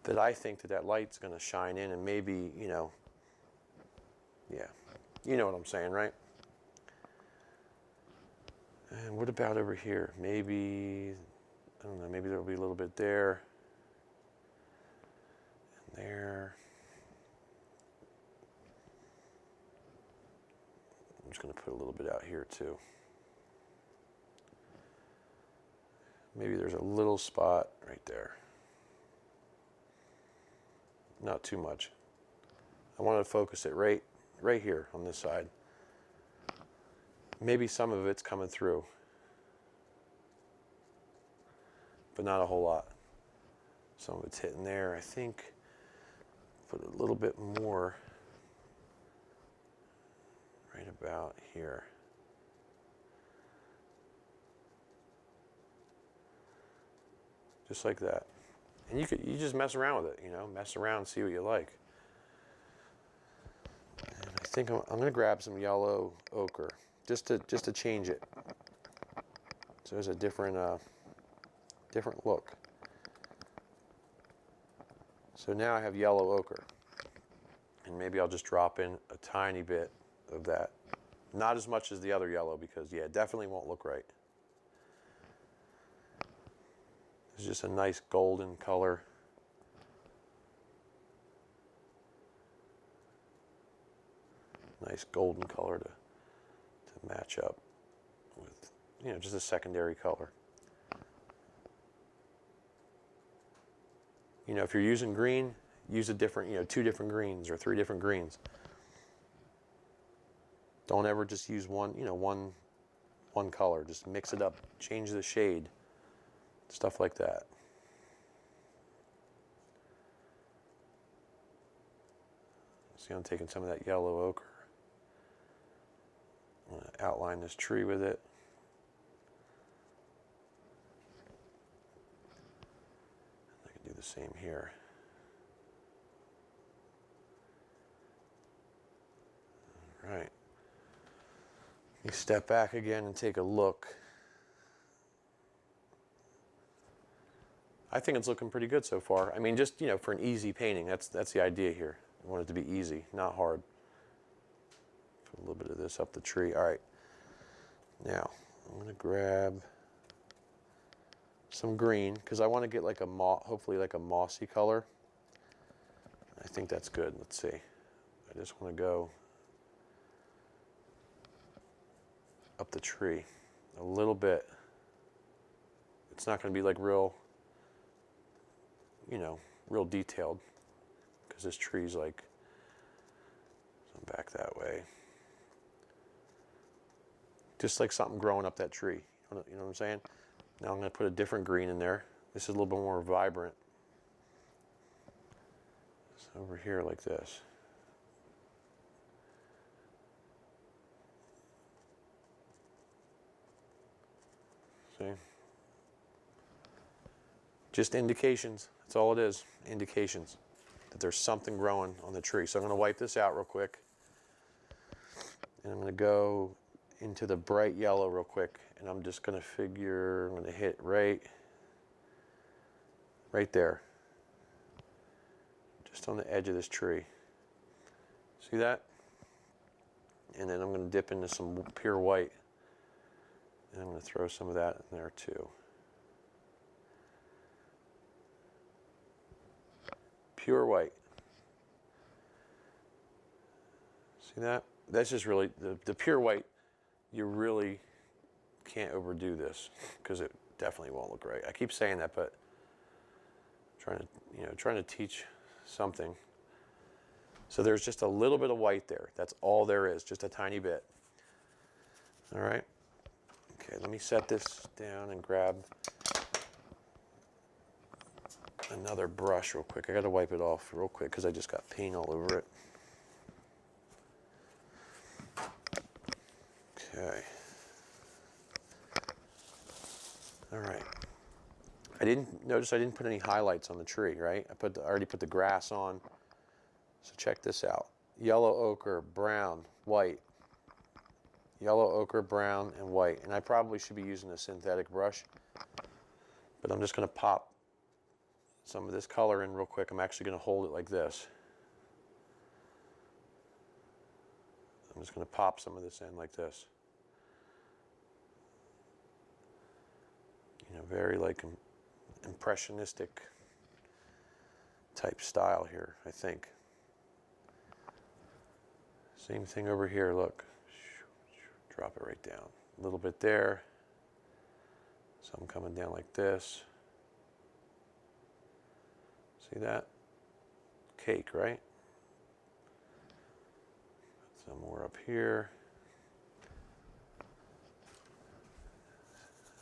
that I think that light's going to shine in, and maybe, yeah. You know what I'm saying, right? And what about over here? Maybe, I don't know, maybe there'll be a little bit there. And there. I'm just going to put a little bit out here too. Maybe there's a little spot right there. Not too much. I want to focus it right here on this side. Maybe some of it's coming through, but not a whole lot. Some of it's hitting there. I think put a little bit more right about here. Just like that. And you just mess around with it, mess around and see what you like. And I think I'm going to grab some yellow ochre just to change it. So there's a different look. So now I have yellow ochre. And maybe I'll just drop in a tiny bit of that. Not as much as the other yellow, because it definitely won't look right. It's just a nice golden color. Nice golden color to match up with, just a secondary color. If you're using green, use a different, 2 different greens or 3 different greens. Don't ever just use one color. Just mix it up, change the shade, stuff like that. See, I'm taking some of that yellow ochre. I'm going to outline this tree with it. I can do the same here. All right. You step back again and take a look. I think it's looking pretty good so far. I mean, just, for an easy painting, that's the idea here. I want it to be easy, not hard. Put a little bit of this up the tree. All right. Now, I'm going to grab some green, because I want to get like hopefully like a mossy color. I think that's good. Let's see. I just want to go up the tree a little bit. It's not going to be like real detailed, because this tree's like, so I'm back that way. Just like something growing up that tree. You know what I'm saying? Now I'm going to put a different green in there. This is a little bit more vibrant. It's over here like this. See? Just indications. That's all it is. Indications that there's something growing on the tree. So I'm going to wipe this out real quick. And I'm going to go into the bright yellow real quick, and I'm just going to figure, I'm going to hit right there, just on the edge of this tree. See that? And then I'm going to dip into some pure white, and I'm going to throw some of that in there too. Pure white. See that? That's just really, the pure white, you really can't overdo this because it definitely won't look right. I keep saying that, but trying to teach something. So there's just a little bit of white there. That's all there is, just a tiny bit. All right. Okay, let me set this down and grab another brush real quick. I got to wipe it off real quick because I just got paint all over it. Okay. All right. I didn't put any highlights on the tree, right? I already put the grass on. So check this out. Yellow ochre, brown, white. Yellow ochre, brown, and white. And I probably should be using a synthetic brush, but I'm just going to pop some of this color in real quick. I'm actually going to hold it like this. I'm just going to pop some of this in like this. Very like impressionistic type style here, I think. Same thing over here, look. Drop it right down. A little bit there. Some coming down like this. See that? Cake, right? Some more up here.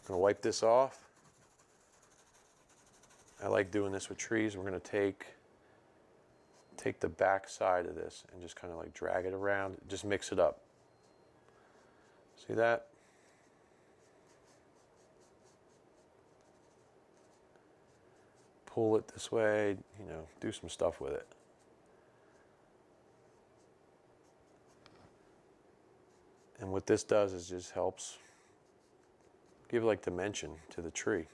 I'm going to wipe this off. I like doing this with trees. We're going to take the back side of this and just kind of like drag it around. Just mix it up. See that? Pull it this way, do some stuff with it. And what this does is just helps give like dimension to the tree.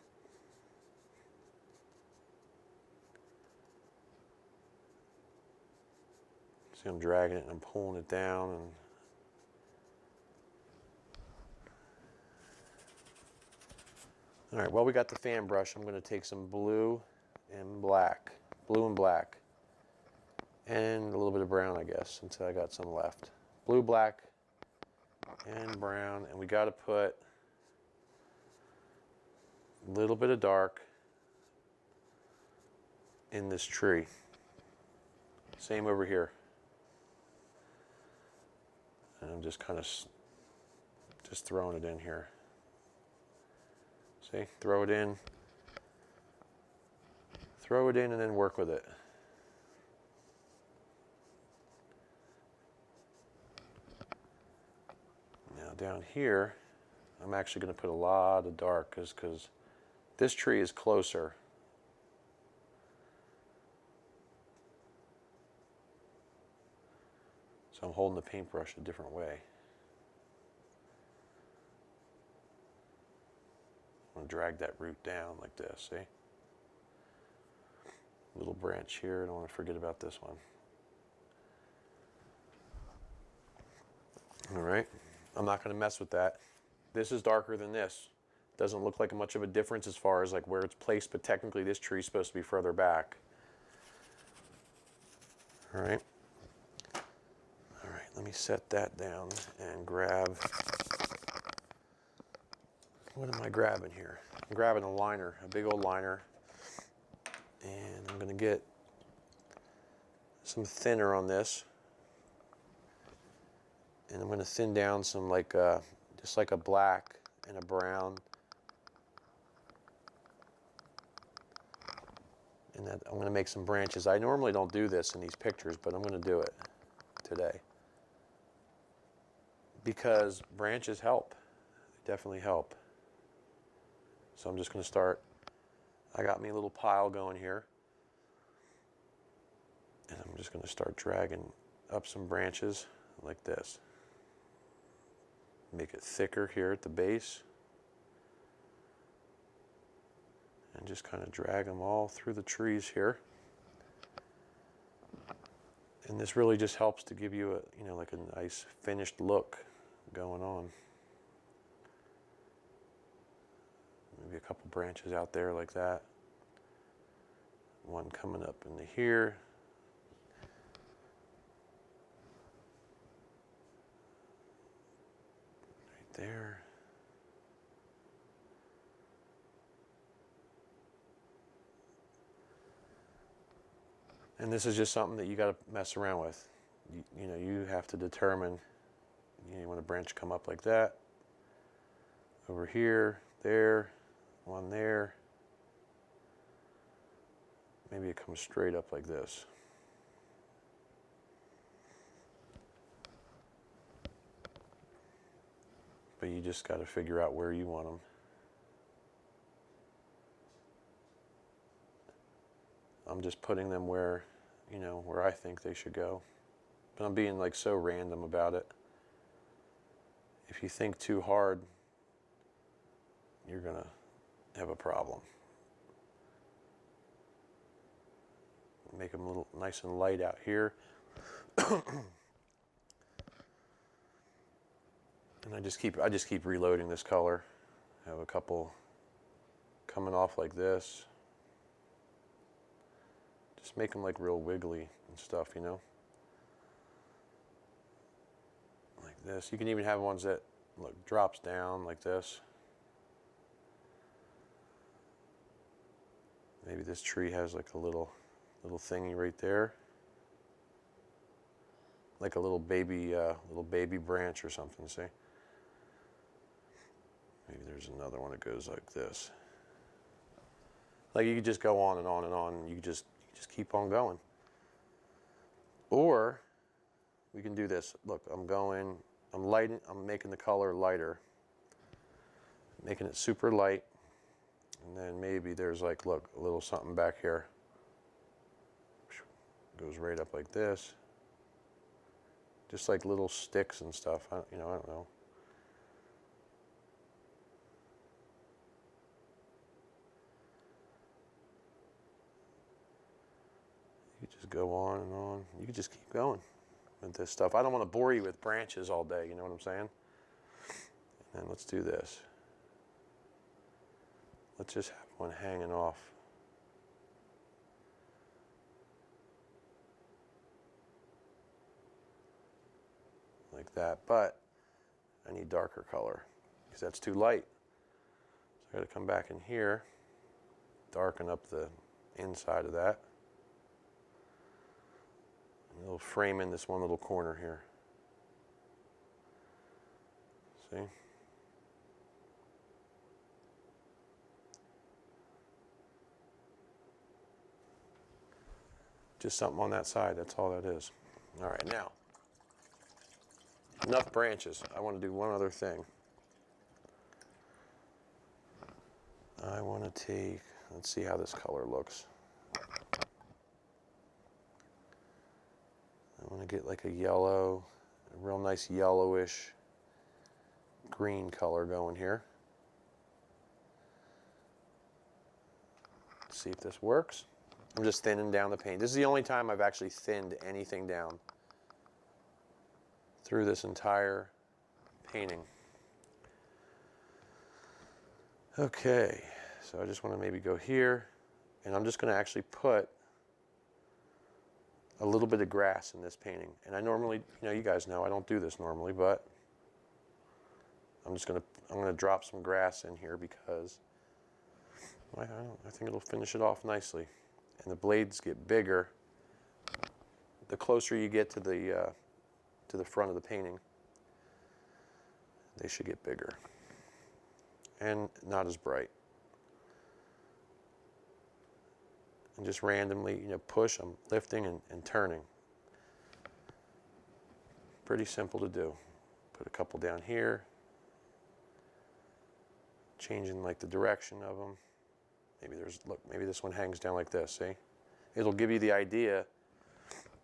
See, I'm dragging it and I'm pulling it down. All right, well, we got the fan brush. I'm going to take some blue and black, and a little bit of brown, I guess, until I got some left. Blue, black, and brown, and we got to put a little bit of dark in this tree. Same over here. And I'm just kind of just throwing it in here. See, throw it in, and then work with it. Now down here, I'm actually going to put a lot of dark because this tree is closer. So I'm holding the paintbrush a different way. I'm going to drag that root down like this, see? Little branch here, I don't want to forget about this one. All right, I'm not going to mess with that. This is darker than this. Doesn't look like much of a difference as far as like where it's placed, but technically this tree is supposed to be further back. All right. All right, let me set that down and grab, what am I grabbing here? I'm grabbing a liner, a big old liner, and I'm going to get some thinner on this, and I'm going to thin down some like just like a black and a brown, and that I'm going to make some branches. I normally don't do this in these pictures, but I'm going to do it today because branches help. They definitely help. So I'm just going to start. I got me a little pile going here, and I'm just going to start dragging up some branches like this. Make it thicker here at the base. And just kind of drag them all through the trees here. And this really just helps to give you a, you know, like a nice finished look going on. Maybe a couple branches out there like that. One coming up into here. Right there. And this is just something that you got to mess around with. You know, you have to determine, you want a branch come up like that. Over here, there, one there. Maybe it comes straight up like this. But you just got to figure out where you want them. I'm just putting them where, you know, where I think they should go. But I'm being like so random about it. If you think too hard, you're gonna have a problem. Make them a little nice and light out here. And I just keep reloading this color. I have a couple coming off like this. Just make them like real wiggly and stuff, you know? Like this. You can even have ones that, look, drops down like this. Maybe this tree has like a little thingy right there. Like a little baby branch or something, see? Maybe there's another one that goes like this. Like you could just go on and on and on, and you just keep on going. Or we can do this. Look, I'm making the color lighter, making it super light, and then maybe there's like, look, a little something back here. Goes right up like this. Just like little sticks and stuff, I don't know. You just go on and on. You can just keep going with this stuff. I don't want to bore you with branches all day, you know what I'm saying? And then let's do this. Let's just have one hanging off. Like that, but I need darker color because that's too light. So I got to come back in here, darken up the inside of that. And it'll frame in this one little corner here. See? Just something on that side, that's all that is. All right, now. Enough branches. I want to do one other thing. I want to take, let's see how this color looks. I want to get like a yellow, a real nice yellowish green color going here. Let's see if this works. I'm just thinning down the paint. This is the only time I've actually thinned anything down through this entire painting. Okay, so I just want to maybe go here, and I'm just going to actually put a little bit of grass in this painting. And I normally, you guys know I don't do this normally, but I'm going to drop some grass in here because I think it'll finish it off nicely. And the blades get bigger the closer you get to the front of the painting. They should get bigger and not as bright. And just randomly, push them, lifting and turning. Pretty simple to do. Put a couple down here, changing like the direction of them. Maybe this one hangs down like this, see? It'll give you the idea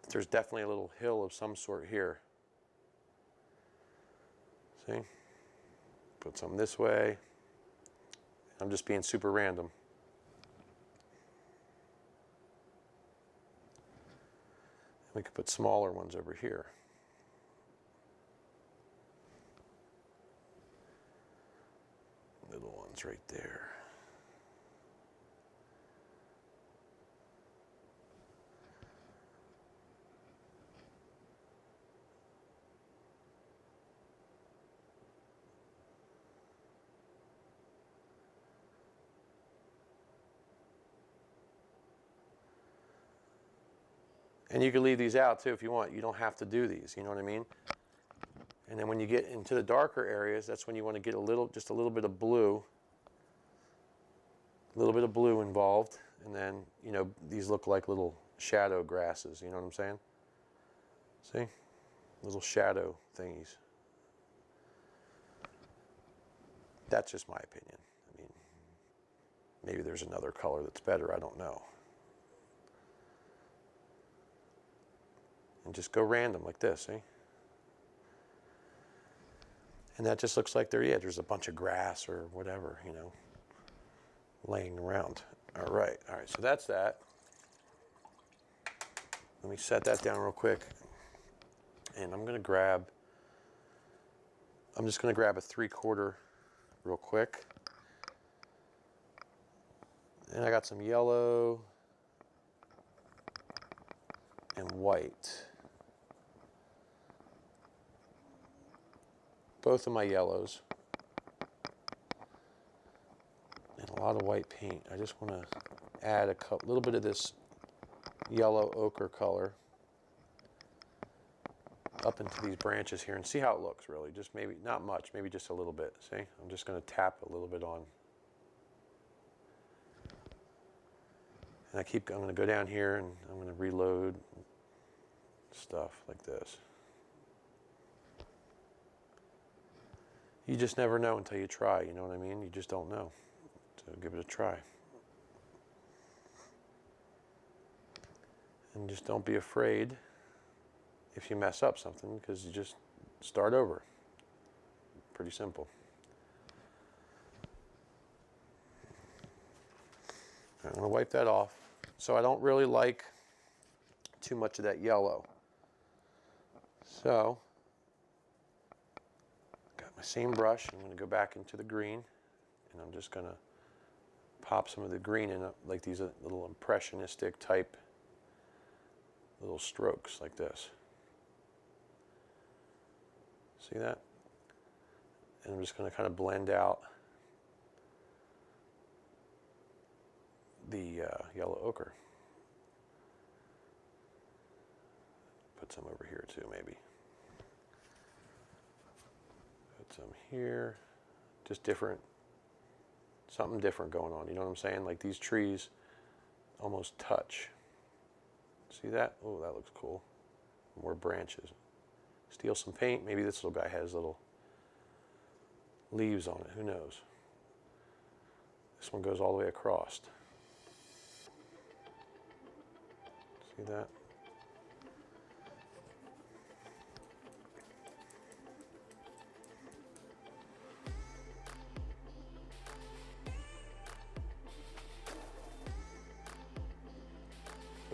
that there's definitely a little hill of some sort here. See? Put some this way. I'm just being super random. We could put smaller ones over here. Little ones right there. And you can leave these out too if you want. You don't have to do these, you know what I mean? And then when you get into the darker areas, that's when you want to get just a little bit of blue. A little bit of blue involved. And then, you know, these look like little shadow grasses, you know what I'm saying? See? Little shadow thingies. That's just my opinion. I mean, maybe there's another color that's better, I don't know. And just go random like this, see? And that just looks like there's a bunch of grass or whatever, you know, laying around. All right, so that's that. Let me set that down real quick. And I'm just gonna grab a 3/4 real quick. And I got some yellow and white. Both of my yellows. And a lot of white paint. I just want to add a little bit of this yellow ochre color up into these branches here and see how it looks really. Just maybe, not much, maybe just a little bit. See? I'm just going to tap a little bit on. And I'm going to go down here and I'm going to reload stuff like this. You just never know until you try, you know what I mean? You just don't know. So give it a try. And just don't be afraid if you mess up something, because you just start over. Pretty simple. I'm going to wipe that off. So I don't really like too much of that yellow. So my same brush, I'm going to go back into the green, and I'm just going to pop some of the green in, like these little impressionistic type little strokes like this. See that? And I'm just going to kind of blend out the yellow ochre. Put some over here too, maybe. Some here, just different, something different going on, you know what I'm saying? Like these trees almost touch. See that? Oh, that looks cool. More branches. Steal some paint. Maybe this little guy has little leaves on it, who knows? This one goes all the way across. See that?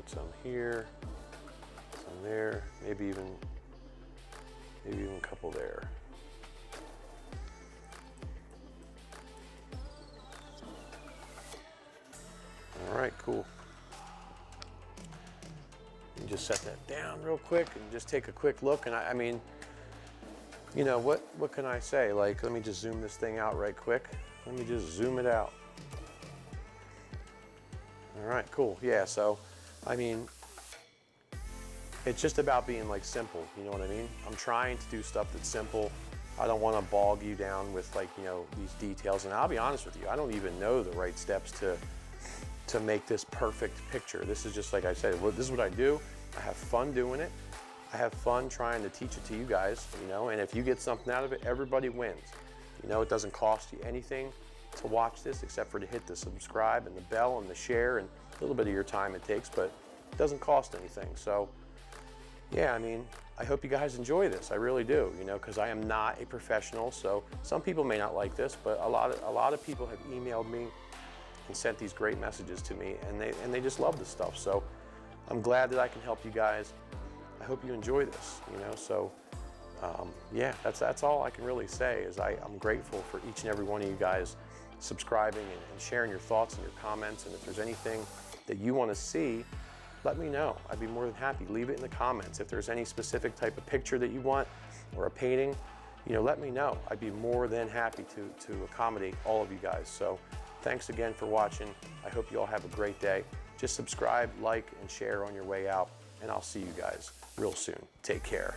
Some here, some there, maybe even a couple there. All right, cool. You just set that down real quick and just take a quick look. And I mean, you know, what can I say? Like, let me just zoom this thing out right quick. Let me just zoom it out. All right, cool. Yeah, so I mean, it's just about being like simple, you know what I mean? I'm trying to do stuff that's simple. I don't want to bog you down with like, you know, these details. And I'll be honest with you, I don't even know the right steps to make this perfect picture. This is just like I said, this is what I do. I have fun doing it. I have fun trying to teach it to you guys, you know, and if you get something out of it, everybody wins. You know, it doesn't cost you anything to watch this except for to hit the subscribe and the bell and the share and a little bit of your time it takes, but it doesn't cost anything. So yeah, I mean, I hope you guys enjoy this. I really do, you know, because I am not a professional. So some people may not like this, but a lot of people have emailed me and sent these great messages to me, and they just love this stuff. So I'm glad that I can help you guys. I hope you enjoy this, you know. So yeah, that's all I can really say is I'm grateful for each and every one of you guys subscribing and sharing your thoughts and your comments. And if there's anything that you want to see, let me know. I'd be more than happy. Leave it in the comments. If there's any specific type of picture that you want or a painting, you know, let me know. I'd be more than happy to accommodate all of you guys. So thanks again for watching. I hope you all have a great day. Just subscribe, like, and share on your way out, and I'll see you guys real soon. Take care.